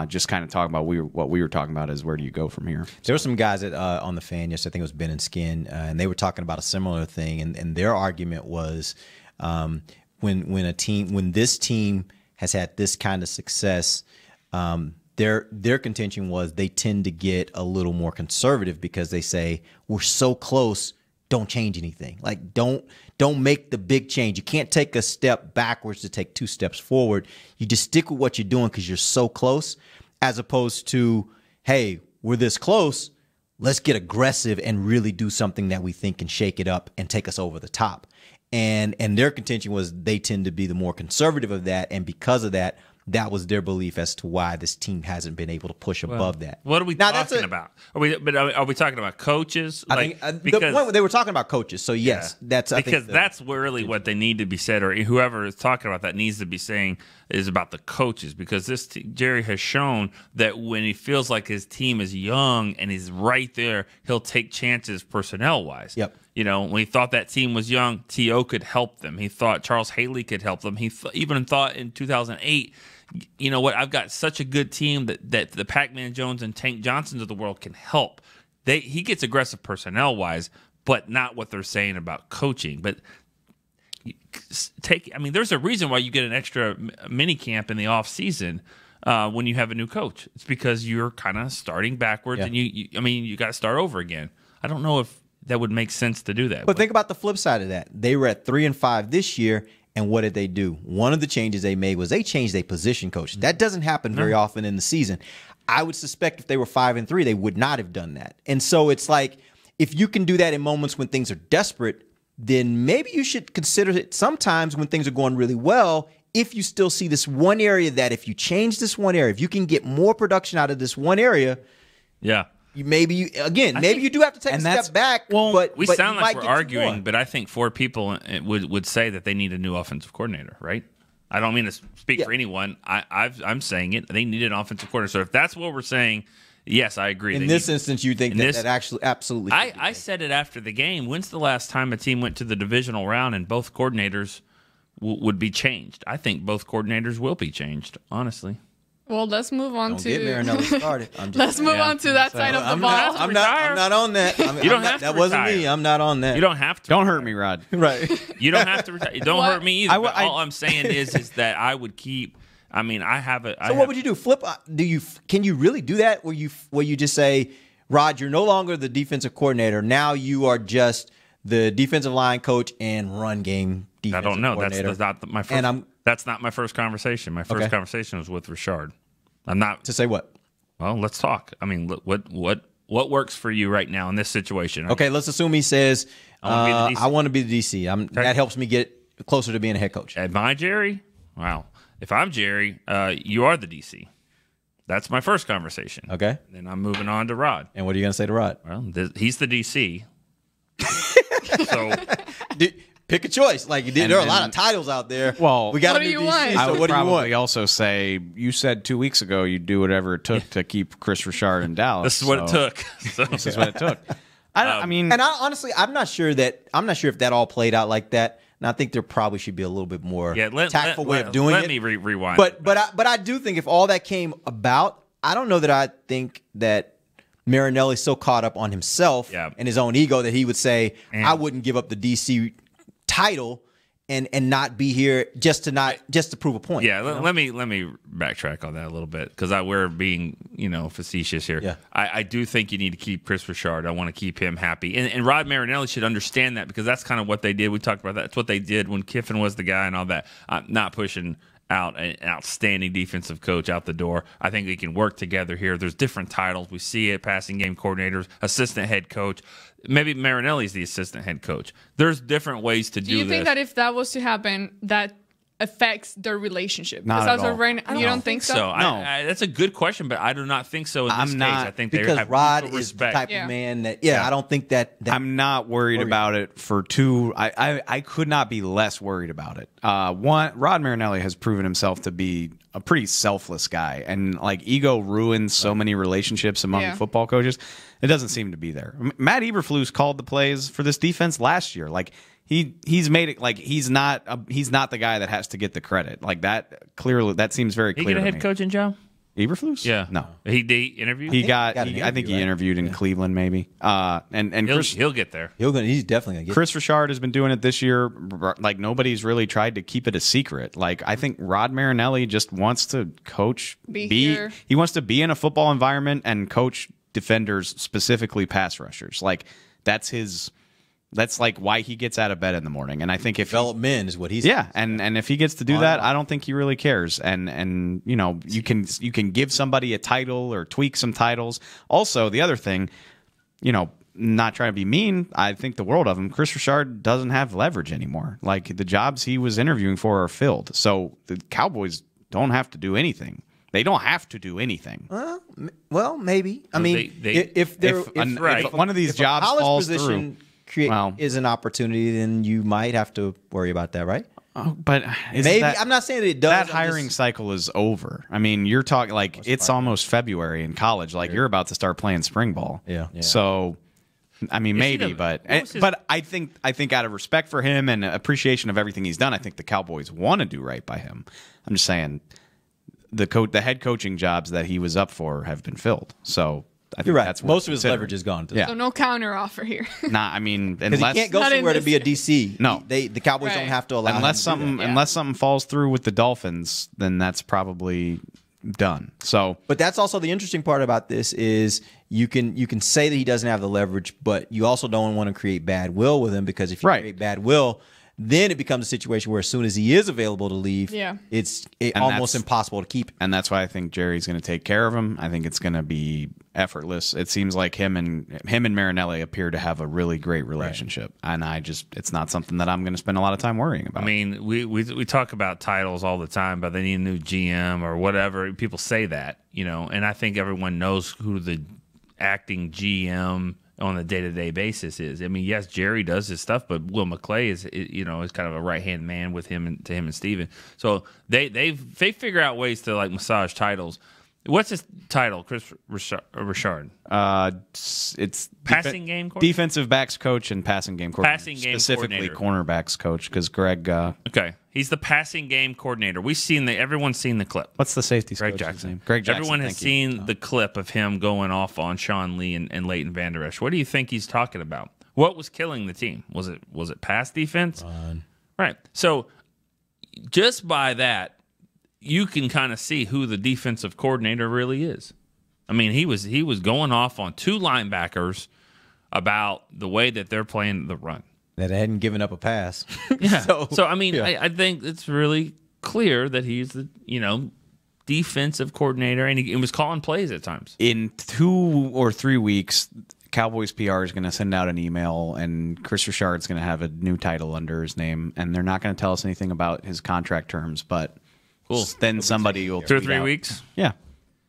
Just kind of talking about what we were talking about is where do you go from here? There were some guys that on the Fan yesterday, I think it was Ben and Skin, and they were talking about a similar thing. And their argument was when this team has had this kind of success, their contention was they tend to get a little more conservative because they say we're so close, don't change anything. Like don't make the big change. You can't take a step backwards to take 2 steps forward. You just stick with what you're doing because you're so close, as opposed to, hey, we're this close, let's get aggressive and really do something that we think can shake it up and take us over the top. And their contention was they tend to be the more conservative of that, and because of that, that was their belief as to why this team hasn't been able to push above that. What are we talking about? Are we talking about coaches? I think the point they were talking about coaches. So yes, that's that's really what they need to be said, or whoever is talking about that needs to be saying is about the coaches, because Jerry has shown that when he feels like his team is young and he's right there, he'll take chances personnel wise. Yep. You know, when he thought that team was young, T.O. could help them. He thought Charles Haley could help them. He even thought in 2008, you know what, I've got such a good team that the Pac-Man Jones and Tank Johnsons of the world can help. He gets aggressive personnel-wise, but not what they're saying about coaching. But take. I mean, there's a reason why you get an extra mini camp in the off season when you have a new coach. It's because you're kind of starting backwards, and you got to start over again. I don't know if that would make sense to do that. But think about the flip side of that. They were at 3-5 this year, and what did they do? One of the changes they made was they changed their position coach. That doesn't happen very often in the season. I would suspect if they were 5-3, they would not have done that. And so it's like, if you can do that in moments when things are desperate, then maybe you should consider it sometimes when things are going really well. If you still see this one area that if you change this one area, if you can get more production out of this one area, maybe you do have to take a step back. But we sound like we're arguing, but I think 4 people would say that they need a new offensive coordinator, right? I don't mean to speak for anyone. I'm saying it. They need an offensive coordinator. So if that's what we're saying, yes, I agree. In this instance, you think that actually absolutely. I said it after the game. When's the last time a team went to the divisional round and both coordinators would be changed? I think both coordinators will be changed, honestly. Well, let's move on Don't get Marinelli started. Let's move on to that side of the ball. I'm not on that. You don't have to That wasn't retire. me. I'm not on that. You don't have to. Don't hurt me, Rod. Right. You don't have to retire. Don't hurt me either. But all I'm saying is that I would keep. I mean, I have a. So what would you do? Flip? Can you really do that? Where you just say, Rod, you're no longer the defensive coordinator. Now you are just the defensive line coach and run game defensive I don't know. coordinator. That's not my first. That's not my first conversation. My first conversation was with Richard. I'm not to say what. Well, let's talk. I mean, what works for you right now in this situation? Okay, let's assume he says, I want to be the DC. That helps me get closer to being a head coach. Am I Jerry? Wow. If I'm Jerry, you are the DC. That's my first conversation. Okay. Then I'm moving on to Rod. And what are you going to say to Rod? Well, he's the DC. So pick a choice. Like there are a lot of titles out there. Well, we got to do DC. I So would what do you probably want? also say you said 2 weeks ago you'd do whatever it took to keep Chris Richard in Dallas. This is what it took. So. This is what it took. I mean, and honestly, I'm not sure if that all played out like that. And I think there probably should be a little bit more tactful way of doing it. Let me rewind. But I do think if all that came about, I don't know that I think that Marinelli's so caught up on himself and his own ego that he would say, I wouldn't give up the DC title and not be here just to prove a point. Yeah, let me backtrack on that a little bit because we're being facetious here. Yeah. I do think you need to keep Chris Richard. I want to keep him happy, and Rod Marinelli should understand that because that's kind of what they did. We talked about that. That's what they did when Kiffin was the guy and all that. I'm not pushing out an outstanding defensive coach out the door. I think we can work together here. There's different titles. We see it: passing game coordinators, assistant head coach. Maybe Marinelli's the assistant head coach. There's different ways to do this. Do you think that if that was to happen, that affects their relationship? Not at all. You don't think so? No. No. That's a good question, but I do not think so in this case. I think they because have Rod mutual is the respect. type of man that I don't think that I'm not worried about it for two. I could not be less worried about it. One, Rod Marinelli has proven himself to be a pretty selfless guy, and like ego ruins so many relationships among football coaches. It doesn't seem to be there. Matt Eberflus called the plays for this defense last year. Like he's made it like he's not the guy that has to get the credit. Like that clearly that seems very clear. He get a to head me. coaching job? Eberflus? Yeah. No. He interviewed? I think he interviewed in Cleveland maybe. And he'll get there. He's definitely going to get Chris Richard has been doing it this year. Like nobody's really tried to keep it a secret. Like I think Rod Marinelli just wants to coach. He wants to be in a football environment and coach defenders, specifically pass rushers. Like that's like why he gets out of bed in the morning. And I think if development is what he's and if he gets to do that, I don't think he really cares. And you can give somebody a title or tweak some titles. Also, the other thing, not trying to be mean, I think the world of him. Chris Richard doesn't have leverage anymore. Like the jobs he was interviewing for are filled. So the Cowboys don't have to do anything. They don't have to do anything. Well, maybe. I mean, if one of these jobs falls through, is an opportunity, then you might have to worry about that, right? But maybe I'm not saying that it does. That hiring cycle is over. I mean, you're talking like it's almost February in college. Like you're about to start playing spring ball. Yeah. So, I mean, maybe, but I think out of respect for him and appreciation of everything he's done, I think the Cowboys want to do right by him. I'm just saying the head coaching jobs that he was up for have been filled. So I think You're right. That's Most of his considering. leverage is gone. Yeah. So no counter offer here. Nah, I mean, Because unless he can't go Not in somewhere to this be a game. DC. No. The Cowboys don't have to allow unless him to do that. unless something falls through with the Dolphins, then that's probably done. So, But that's also the interesting part about this is you can say that he doesn't have the leverage, but you also don't want to create bad will with him, because if you create bad will, then it becomes a situation where as soon as he is available to leave, it's almost impossible to keep. And that's why I think Jerry's going to take care of him. I think it's going to be effortless. It seems like him and Marinelli appear to have a really great relationship, and it's not something that I'm going to spend a lot of time worrying about. I mean, we talk about titles all the time, but they need a new GM or whatever. People say that, and I think everyone knows who the acting GM on a day-to-day basis is. I mean, yes, Jerry does his stuff, but Will McClay is kind of a right-hand man with him and Steven. So they figure out ways to like massage titles. What's his title, Chris Richard? It's passing game coordinator? Defensive backs coach and passing game coordinator. Passing game specifically coordinator. cornerbacks coach, because Greg. Okay, he's the passing game coordinator. Everyone's seen the clip. What's the safety? Greg coach's Jackson. name? Greg Jackson. Everyone has seen the clip of him going off on Sean Lee and Leighton Vander Esch. What do you think he's talking about? What was killing the team? Was it pass defense? Right. So just by that, you can kind of see who the defensive coordinator really is. I mean, he was going off on two linebackers about the way that they're playing the run. That hadn't given up a pass. Yeah. So I mean, I think it's really clear that he's the defensive coordinator, and he was calling plays at times. In 2 or 3 weeks, Cowboys PR is going to send out an email, and Chris Richard's going to have a new title under his name, and they're not going to tell us anything about his contract terms, but cool. Then somebody will 2 or tweet 3 out. weeks. Yeah.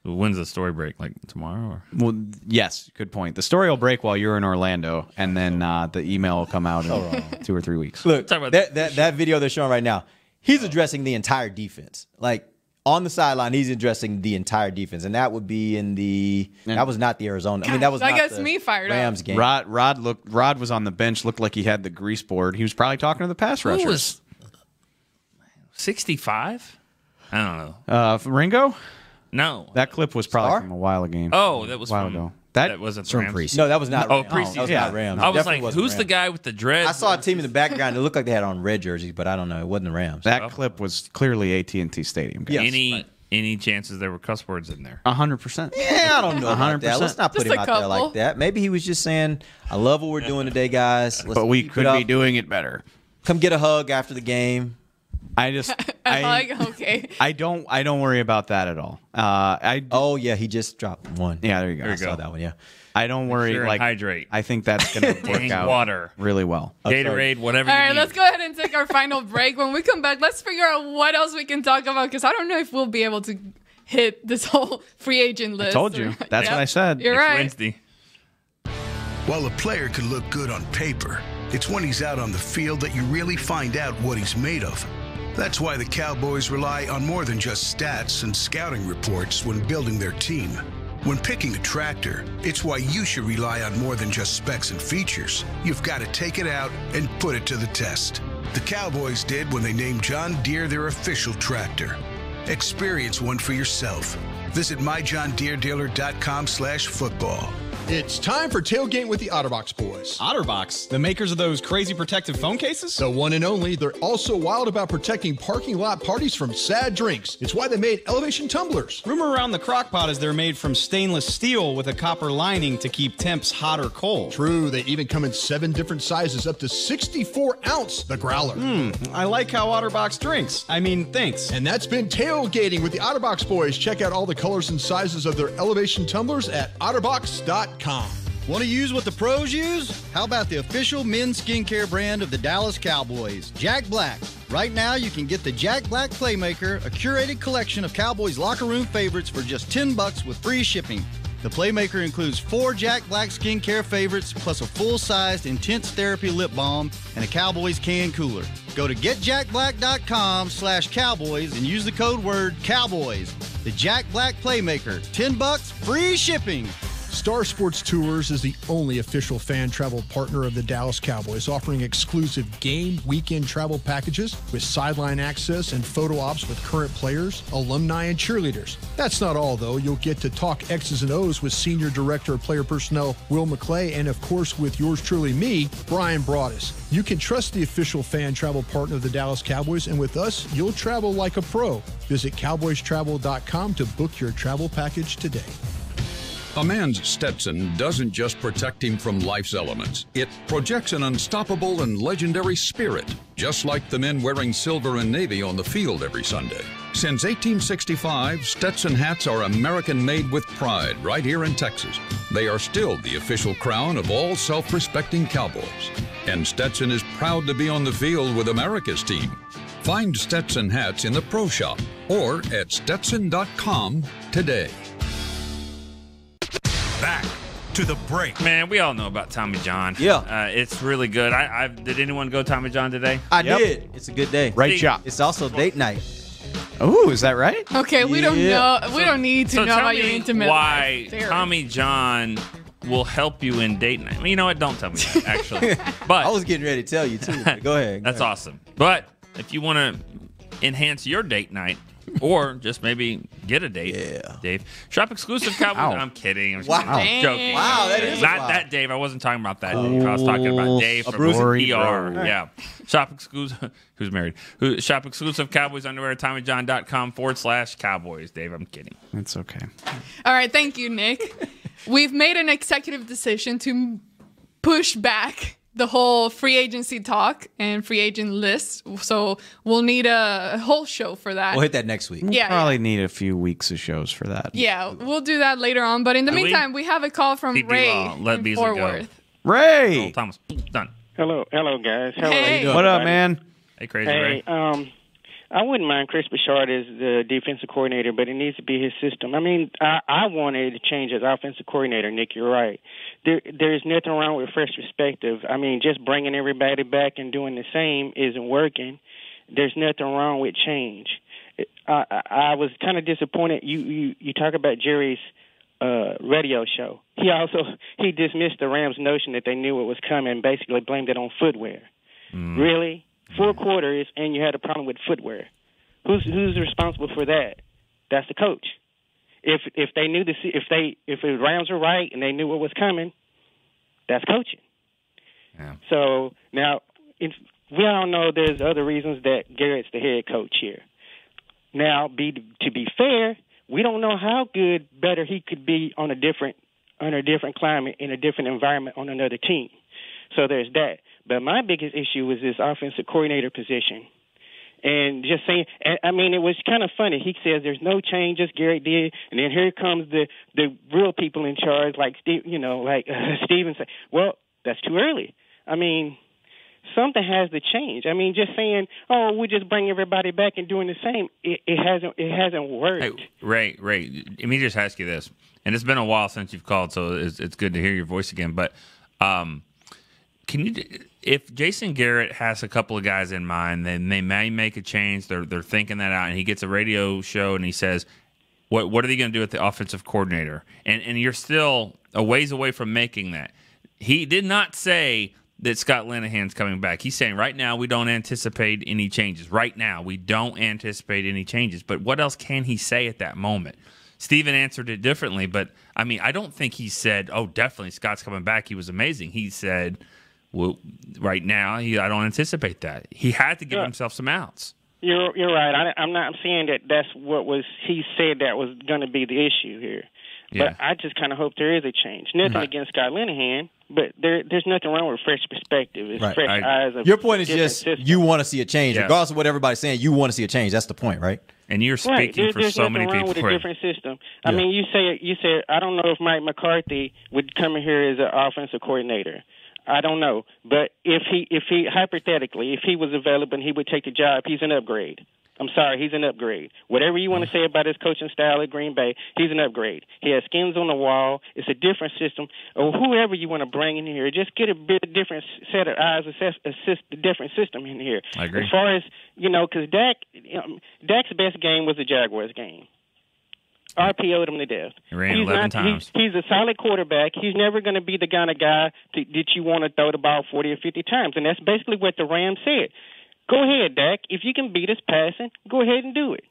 When's the story break? Like tomorrow? Or? Well, yes, good point. The story will break while you're in Orlando, and then the email will come out in 2 or 3 weeks. Look, that video they're showing right now, he's addressing the entire defense. Like, on the sideline, he's addressing the entire defense, and that would be that was not the Arizona. I mean, that was That not gets the me fired Rams up. game. Rod was on the bench, looked like he had the grease board. He was probably talking to the pass rushers. Who was 65? I don't know. Ringo? No. That clip was probably from a while ago. Oh, that was a while from, ago. That wasn't from Rams. preseason. No, that was not Oh, Rams. preseason. That was not Rams. I was Definitely like, wasn't who's the Rams. guy with the dreads? I saw a team in the background. It looked like they had on red jerseys, but I don't know. It wasn't the Rams. That clip was clearly AT&T Stadium. Guys. Any chances there were cuss words in there? 100%. Yeah, I don't know about that. Let's not put Just him a out there couple. like that. Maybe he was just saying, I love what we're doing today, guys. Let's But we keep could it up. be doing it better. Come get a hug after the game. I just okay. I don't worry about that at all. Oh yeah, he just dropped one. Yeah, there you go. I saw that one. Yeah. I don't worry. sure and like hydrate. I think that's going to work Dang out water. really well. Gatorade, whatever All you right, need. let's go ahead and take our final break. When we come back, let's figure out what else we can talk about, because I don't know if we'll be able to hit this whole free agent list. told you. That's what I said. You're Next right. Wednesday. While a player could look good on paper, it's when he's out on the field that you really find out what he's made of. That's why the Cowboys rely on more than just stats and scouting reports when building their team. When picking a tractor, it's why you should rely on more than just specs and features. You've got to take it out and put it to the test. The Cowboys did when they named John Deere their official tractor. Experience one for yourself. Visit myjohndeeredealer.com/football. It's time for Tailgate with the OtterBox boys. OtterBox, the makers of those crazy protective phone cases? The one and only. They're also wild about protecting parking lot parties from sad drinks. It's why they made Elevation tumblers. Rumor around the crockpot is they're made from stainless steel with a copper lining to keep temps hot or cold. True, they even come in 7 different sizes, up to 64 ounce, the Growler. I like how OtterBox drinks. Thinks. And that's been Tailgating with the OtterBox boys. Check out all the colors and sizes of their Elevation tumblers at otterbox.com. Want to use what the pros use? How about the official men's skincare brand of the Dallas Cowboys, Jack Black? Right now, you can get the Jack Black Playmaker, a curated collection of Cowboys locker room favorites for just $10 with free shipping. The Playmaker includes 4 Jack Black skincare favorites, plus a full-sized Intense Therapy lip balm and a Cowboys can cooler. Go to getjackblack.com/Cowboys and use the code word Cowboys. The Jack Black Playmaker, $10, free shipping. Star Sports Tours is the only official fan travel partner of the Dallas Cowboys, offering exclusive game weekend travel packages with sideline access and photo ops with current players, alumni, and cheerleaders. That's not all, though. You'll get to talk X's and O's with Senior Director of Player Personnel Will McClay, and of course with yours truly, me, Brian Broaddus. You can trust the official fan travel partner of the Dallas Cowboys, and with us, you'll travel like a pro. Visit cowboystravel.com to book your travel package today. A man's Stetson doesn't just protect him from life's elements. It projects an unstoppable and legendary spirit, just like the men wearing silver and navy on the field every Sunday. Since 1865, Stetson hats are American-made with pride right here in Texas. They are still the official crown of all self-respecting Cowboys. And Stetson is proud to be on the field with America's team. Find Stetson hats in the Pro Shop or at Stetson.com today. Back to the break. Man, we all know about Tommy John. Yeah. It's really good. Did anyone go Tommy John today? I did. It's a good day. Right shop. It's also date night. Oh, is that right? Okay, we don't know. We don't need to know tell about your me intimate why life. Tommy John will help you in date night. Well, you know what? Don't tell me that, actually. But I was getting ready to tell you, too. But go ahead. That's awesome. But if you want to enhance your date night, or just maybe get a date, Dave. Shop exclusive Cowboys. Wow. I'm kidding. I'm Wow. joking. Wow, that is not wild. that Dave. I wasn't talking about that Dave. I was talking about Dave from Brucey. PR. Yeah. Shop exclusive. Who's married? Shop exclusive Cowboys underwear at TommyJohn.com/Cowboys. Dave, I'm kidding. It's okay. All right, thank you, Nick. We've made an executive decision to push back the whole free agency talk and free agent list. So we'll need a whole show for that. We'll hit that next week. Yeah, Probably need a few weeks of shows for that. Yeah, we'll do that later on. But in the Do we? meantime, we have a call from Pete Ray D-Law, let in Beasley Fort go. Worth. Ray, Joel Thomas. Done. Hello, guys. How are Hey. you doing? what up, man? Hey, Crazy Ray. I wouldn't mind Chris Bouchard as the defensive coordinator, but it needs to be his system. I mean, I wanted to change as offensive coordinator, Nick. You're right. There's nothing wrong with fresh perspective. I mean, just bringing everybody back and doing the same isn't working. There's nothing wrong with change. I was kind of disappointed. You talk about Jerry's radio show. He dismissed the Rams' notion that they knew what was coming and basically blamed it on footwear. Really? 4 quarters and you had a problem with footwear. Who's responsible for that? That's the coach. If they knew if the Rams were right and they knew what was coming, that's coaching. Yeah. So now we all know there's other reasons that Garrett's the head coach here. Now, to be fair, we don't know how better he could be on a different climate in a different environment on another team. So there's that. But my biggest issue was this offensive coordinator position. And just saying, I mean, it was kind of funny. He says there's no changes, Garrett did, and then here comes the real people in charge, like Steven say, well, that's too early. I mean, something has to change. I mean, just saying, oh, we just bring everybody back and doing the same, it hasn't worked. Hey, Ray, let me just ask you this, and it's been a while since you've called, so it's good to hear your voice again. But can you, if Jason Garrett has a couple of guys in mind, then they may make a change. They're thinking that out, and he gets a radio show and he says, "What are they going to do with the offensive coordinator?" And you're still a ways away from making that. He did not say that Scott Linehan's coming back. He's saying right now we don't anticipate any changes. Right now we don't anticipate any changes. But what else can he say at that moment? Steven answered it differently, but I mean, I don't think he said, "Oh, definitely Scott's coming back. He was amazing." He said, "Well, right now I don't anticipate that." He had to give himself some outs. You're right. I'm not saying that that's what he said that was going to be the issue here. Yeah. But I just kind of hope there is a change. Nothing against Scott Linehan, but there's nothing wrong with fresh perspective. It's fresh eyes. Of your point is different just systems. you want to see a change. Yeah. Regardless of what everybody's saying, you want to see a change. That's the point, right? And you're speaking right. for so many wrong people. With a different system. I mean, you say I don't know if Mike McCarthy would come in here as an offensive coordinator. I don't know, but if he hypothetically, if he was available and he would take the job, he's an upgrade. I'm sorry, he's an upgrade. Whatever you want to say about his coaching style at Green Bay, he's an upgrade. He has skins on the wall. It's a different system. Or whoever you want to bring in here, just get a bit different set of eyes, assist the different system in here. I agree. As far as, because Dak's best game was the Jaguars game. RPO'd him to death. He ran 11 times. He's a solid quarterback. He's never going to be the kind of guy that you want to throw the ball 40 or 50 times, and that's basically what the Rams said. Go ahead, Dak. If you can beat us passing, go ahead and do it.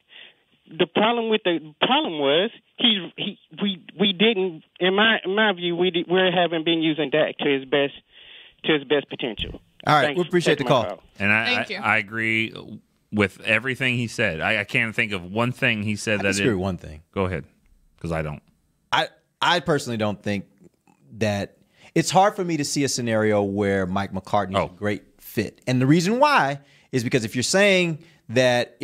The problem was we didn't, in my view, we haven't been using Dak to his best potential. All right, Thanks we appreciate the for taking my call. And Thank you. I agree with everything he said. I can't think of one thing he said I that disagree with one thing. Go ahead, because I don't. I personally don't think that it's hard for me to see a scenario where Mike McCarthy is a great fit. And the reason why is because if you're saying that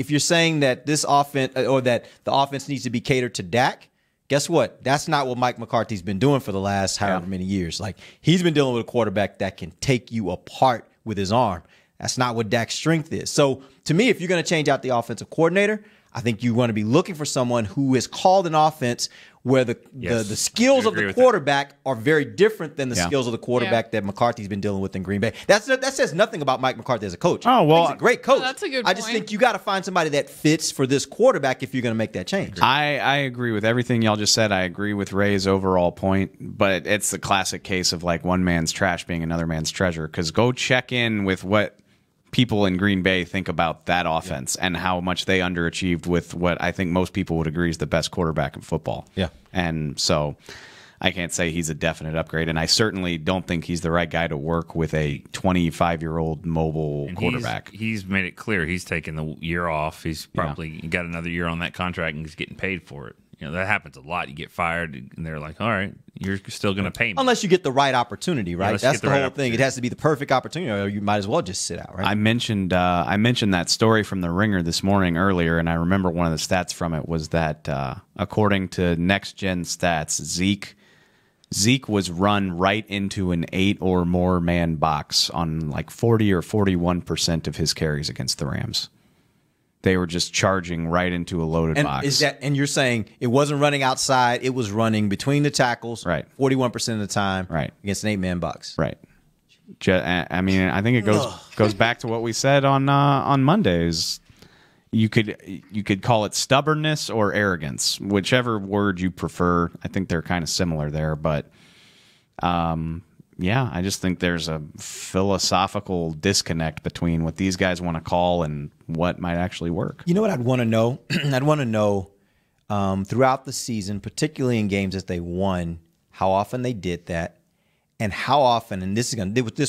this offense or that the offense needs to be catered to Dak, guess what? That's not what Mike McCarthy's been doing for the last however many years. Like, he's been dealing with a quarterback that can take you apart with his arm. That's not what Dak's strength is. So to me, if you're going to change out the offensive coordinator, I think you want to be looking for someone who has called an offense where the skills of the quarterback are very different than the skills of the quarterback that McCarthy's been dealing with in Green Bay. That says nothing about Mike McCarthy as a coach. Oh, well, he's a great coach. That's a good I just point. think you got to find somebody that fits for this quarterback if you're going to make that change. I agree with everything y'all just said. I agree with Ray's overall point, but it's the classic case of like one man's trash being another man's treasure. Because go check in with what people in Green Bay think about that offense and how much they underachieved with what I think most people would agree is the best quarterback in football. Yeah. And so I can't say he's a definite upgrade, and I certainly don't think he's the right guy to work with a 25-year-old mobile quarterback. He's made it clear he's taking the year off. He's probably got another year on that contract, and he's getting paid for it. You know, that happens a lot. You get fired, and they're like, all right, you're still going to pay me. Unless you get the right opportunity, right? unless you That's get the the right whole thing. It has to be the perfect opportunity, or you might as well just sit out, right? I mentioned that story from the Ringer this morning earlier, and I remember one of the stats from it was that according to Next Gen Stats, Zeke was run right into an 8 or more man box on like 40 or 41% of his carries against the Rams. They were just charging right into a loaded box. And you're saying it wasn't running outside; it was running between the tackles, right? 41% of the time, right, against an 8-man box, right. I mean, I think it goes back to what we said on Mondays. You could call it stubbornness or arrogance, whichever word you prefer. I think they're kind of similar there, but yeah, I just think there's a philosophical disconnect between what these guys want to call and what might actually work. You know what I'd want to know? I'd want to know throughout the season, particularly in games that they won, how often they did that, and how often. And this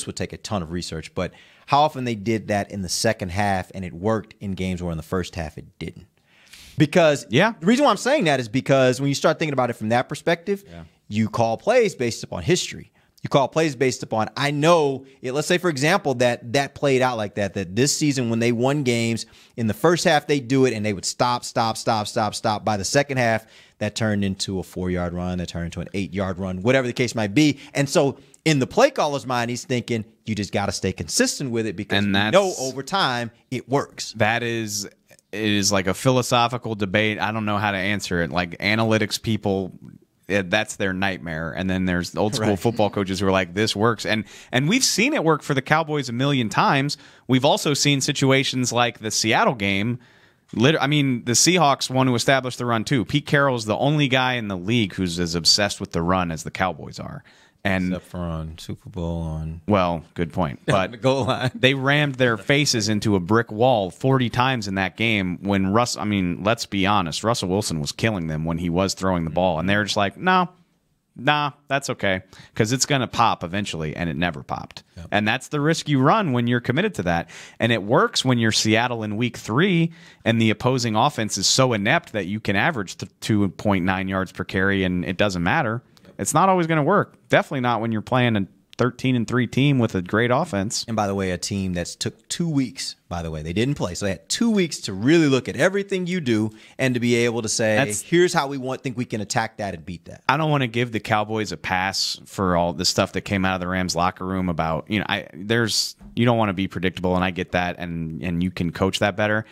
would take a ton of research, but how often they did that in the second half, and it worked in games where in the first half it didn't. Because the reason why I'm saying that is because when you start thinking about it from that perspective, you call plays based upon history. You call plays based upon, I know, let's say, for example, that played out like that this season when they won games, in the first half they do it and they would stop. By the second half, that turned into a 4-yard run, that turned into an 8-yard run, whatever the case might be. And so in the play caller's mind, he's thinking, you just got to stay consistent with it because you know over time it works. It is like a philosophical debate. I don't know how to answer it. Like analytics people, that's their nightmare. And then there's old school football coaches who are like, this works. And we've seen it work for the Cowboys a million times. We've also seen situations like the Seattle game. I mean, the Seahawks want to establish the run too. Pete Carroll is the only guy in the league who's as obsessed with the run as the Cowboys are. And except for on Super Bowl on. Well, good point. But the goal line. They rammed their faces into a brick wall 40 times in that game when let's be honest, Russell Wilson was killing them when he was throwing the ball. And they were just like, nah, that's okay. Because it's going to pop eventually. And it never popped. Yep. And that's the risk you run when you're committed to that. And it works when you're Seattle in week 3 and the opposing offense is so inept that you can average 2.9 yards per carry and it doesn't matter. It's not always going to work. Definitely not when you're playing a 13-3 team with a great offense. And by the way, a team that's took 2 weeks, by the way. They didn't play. So they had 2 weeks to really look at everything you do and to be able to say, here's how we think we can attack that and beat that. I don't want to give the Cowboys a pass for all the stuff that came out of the Rams locker room about, you don't want to be predictable, and I get that, and you can coach that better.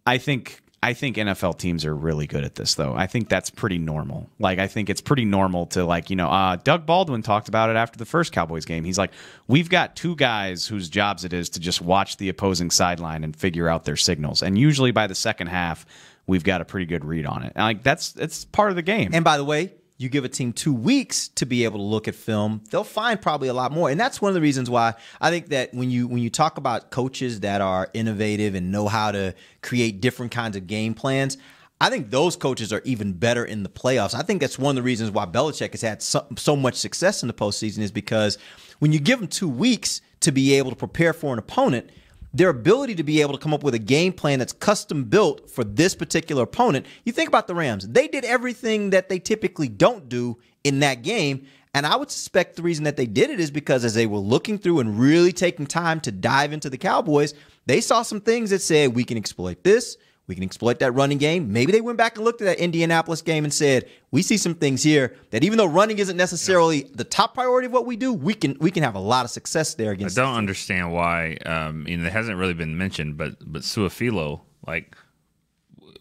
I think NFL teams are really good at this, though. I think that's pretty normal. Like, I think it's pretty normal to, Doug Baldwin talked about it after the first Cowboys game. He's like, we've got 2 guys whose jobs it is to just watch the opposing sideline and figure out their signals. And usually by the second half, we've got a pretty good read on it. And like it's part of the game. And by the way, you give a team 2 weeks to be able to look at film, they'll find probably a lot more. And that's one of the reasons why I think that when you talk about coaches that are innovative and know how to create different kinds of game plans, I think those coaches are even better in the playoffs. I think that's one of the reasons why Belichick has had so much success in the postseason, is because when you give them 2 weeks to be able to prepare for an opponent, their ability to be able to come up with a game plan that's custom built for this particular opponent. You think about the Rams. They did everything that they typically don't do in that game. And I would suspect the reason that they did it is because as they were looking through and really taking time to dive into the Cowboys, they saw some things that said, we can exploit this. We can exploit that running game. Maybe they went back and looked at that Indianapolis game and said, we see some things here that even though running isn't necessarily the top priority of what we do, we can have a lot of success there against. I don't understand why. It hasn't really been mentioned, but Su'a-Filo, like,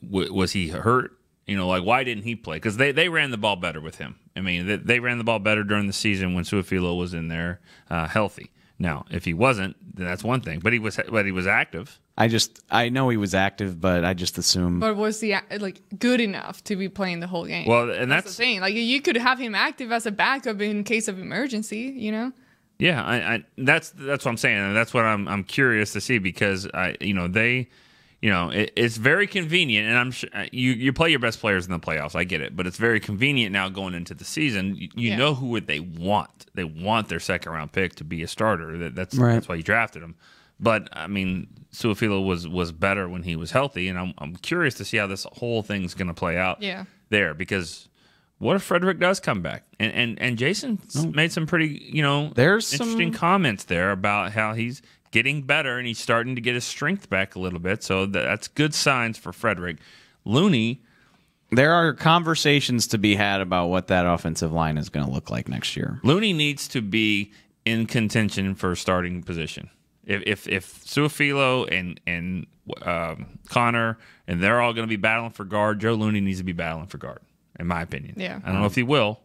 was he hurt? Like, why didn't he play? Because they ran the ball better with him. I mean, they ran the ball better during the season when Su'a-Filo was in there healthy. Now, if he wasn't, then that's one thing. But he was active. I know he was active, but I just assume. But was he good enough to be playing the whole game? Well, and that's the thing. Like, you could have him active as a backup in case of emergency. Yeah, that's what I'm saying, and that's what I'm curious to see, because it's very convenient, and I'm sure you play your best players in the playoffs. I get it, but it's very convenient now going into the season. You know who would they want? They want their second round pick to be a starter. That's why you drafted him. But I mean, Su'a-Filo was better when he was healthy, and I'm curious to see how this whole thing's going to play out. There, because what if Frederick does come back? And Jason made some pretty there's interesting comments there about how he's getting better and he's starting to get his strength back a little bit. So that's good signs for Frederick. Looney. There are conversations to be had about what that offensive line is going to look like next year. Looney needs to be in contention for a starting position. If Su'a-Filo and Connor and they're all going to be battling for guard, Joe Looney needs to be battling for guard, in my opinion. Yeah. I don't know if he will.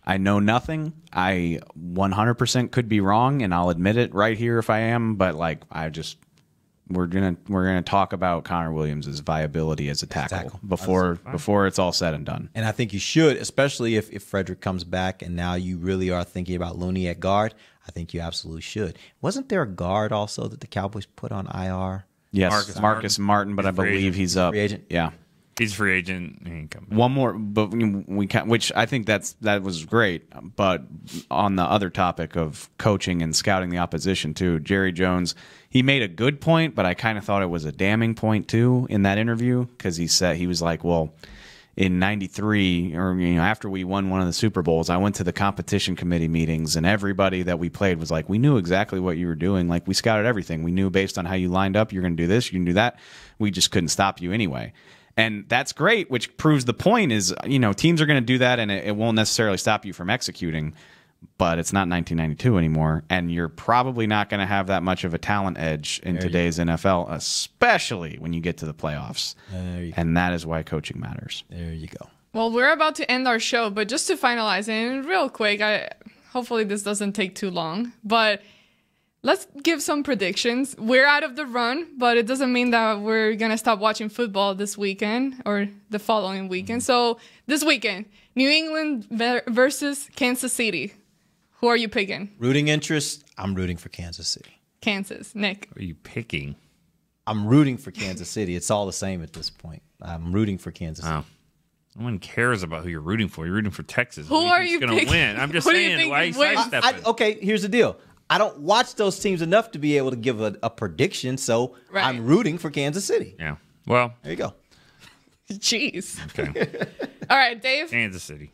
I know nothing. I 100% could be wrong, and I'll admit it right here if I am. But we're gonna talk about Connor Williams' viability as a tackle before it's all said and done. And I think you should, especially if Frederick comes back and now you really are thinking about Looney at guard. I think you absolutely should. Wasn't there a guard also that the Cowboys put on IR? Yes, Marcus Martin, but I believe he's up. Free agent? Yeah. He's a free agent. He ain't coming. One more, but which I think that was great. But on the other topic of coaching and scouting the opposition too, Jerry Jones, he made a good point, but I kind of thought it was a damning point too in that interview, because he was like, well, in '93, or after we won one of the Super Bowls, I went to the competition committee meetings, and everybody that we played was like, we knew exactly what you were doing. Like, we scouted everything. We knew based on how you lined up, you're going to do this, you can do that. We just couldn't stop you anyway. And that's great, which proves the point is, teams are going to do that, and it won't necessarily stop you from executing. But it's not 1992 anymore, and you're probably not going to have that much of a talent edge in today's NFL, especially when you get to the playoffs. And that is why coaching matters. There you go. Well, we're about to end our show, but just to finalize, and real quick, hopefully this doesn't take too long, but let's give some predictions. We're out of the run, but it doesn't mean that we're going to stop watching football this weekend or the following weekend. So this weekend, New England versus Kansas City. Who are you picking? Rooting interest, I'm rooting for Kansas City. Kansas. Nick? Who are you picking? I'm rooting for Kansas City. It's all the same at this point. I'm rooting for Kansas City. No one cares about who you're rooting for. You're rooting for Texas. Who are you going to win? I'm just saying. Why are you sidestepping? Okay, here's the deal. I don't watch those teams enough to be able to give a prediction, so I'm rooting for Kansas City. Yeah. Well, there you go. Jeez. Okay. All right, Dave. Kansas City.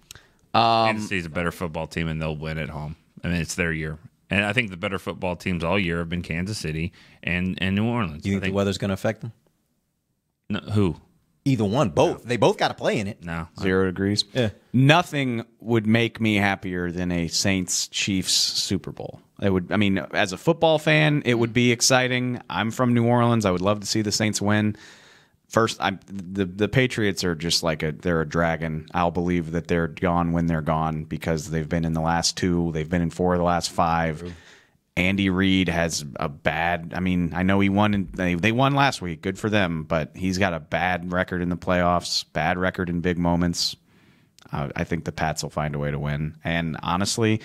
Kansas City's a better football team, and they'll win at home. I mean, it's their year. And I think the better football teams all year have been Kansas City and New Orleans. You think the weather's going to affect them? No, who? Either one. Both. No. They both got to play in it. No. 0 degrees. Yeah. Nothing would make me happier than a Saints-Chiefs Super Bowl. As a football fan, it would be exciting. I'm from New Orleans. I would love to see the Saints win. First, the Patriots are just they're a dragon. I'll believe that they're gone when they're gone because they've been in the last 2. They've been in 4 of the last 5. True. Andy Reid has a bad. I mean, I know he won. They won last week. Good for them. But he's got a bad record in the playoffs. Bad record in big moments. I think the Pats will find a way to win. And honestly,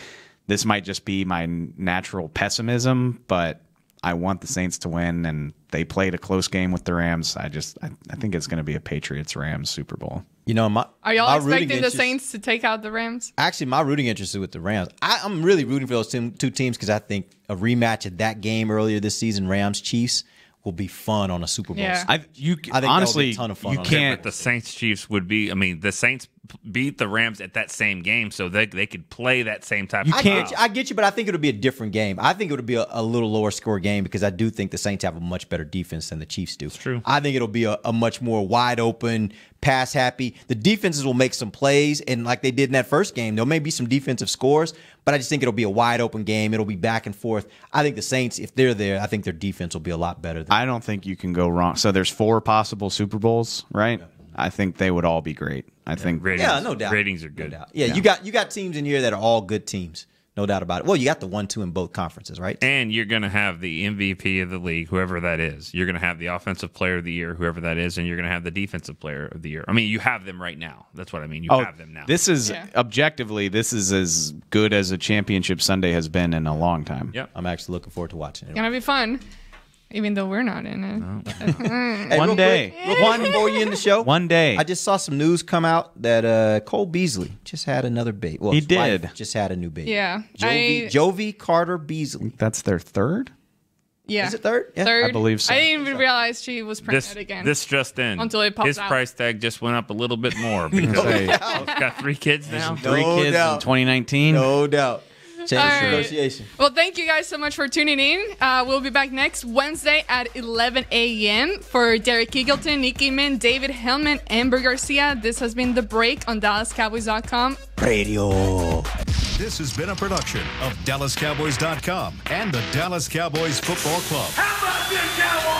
this might just be my natural pessimism, but I want the Saints to win. And they played a close game with the Rams. I think it's going to be a Patriots-Rams Super Bowl. You know, are y'all expecting the Saints to take out the Rams? Actually, my rooting interest is with the Rams. I'm really rooting for those two teams because I think a rematch of that game earlier this season, Rams-Chiefs, will be fun on a Super Bowl. Yeah. I think honestly, be a ton of fun. you on can't. The Saints Chiefs would be. I mean, the Saints beat the Rams at that same game, so they could play that same type. I get you, but I think it'll be a different game. I think it'll be a little lower score game because I do think the Saints have a much better defense than the Chiefs do. It's true. I think it'll be a much more wide open, pass happy. The defenses will make some plays, and like they did in that first game, there may be some defensive scores, but I just think it'll be a wide open game. It'll be back and forth. I think the Saints, if they're there, I think their defense will be a lot better. I don't think you can go wrong. So there's 4 possible Super Bowls, right? Yeah. I think they would all be great. I think ratings, no doubt. Ratings are good. No doubt. Yeah, you got teams in here that are all good teams. No doubt about it. Well, you got the 1-2 in both conferences, right? And you're going to have the MVP of the league, whoever that is. You're going to have the offensive player of the year, whoever that is, and you're going to have the defensive player of the year. I mean, you have them right now. That's what I mean. You have them now. This is objectively, this is as good as a championship Sunday has been in a long time. Yep. I'm actually looking forward to watching it. It's going to be fun. Even though we're not in it. Hey, One day. Before you end the show. One day. I just saw some news come out that Cole Beasley just had another baby. Well, he his wife did. just had a new baby. Yeah. Jovi Carter Beasley. That's their third? Yeah. Is it third? Yeah. Third. I believe so. I didn't even realize she was pregnant again. This just in. Until it popped His out. price tag just went up a little bit more because he's got 3 kids now. 3 kids in 2019. No doubt. Change All right. negotiation. Well, thank you guys so much for tuning in. We'll be back next Wednesday at 11 a.m. For Derek Eagleton, Nick Eman, David Hellman, Amber Garcia. This has been The Break on DallasCowboys.com. Radio. This has been a production of DallasCowboys.com and the Dallas Cowboys Football Club. How about this, Cowboys?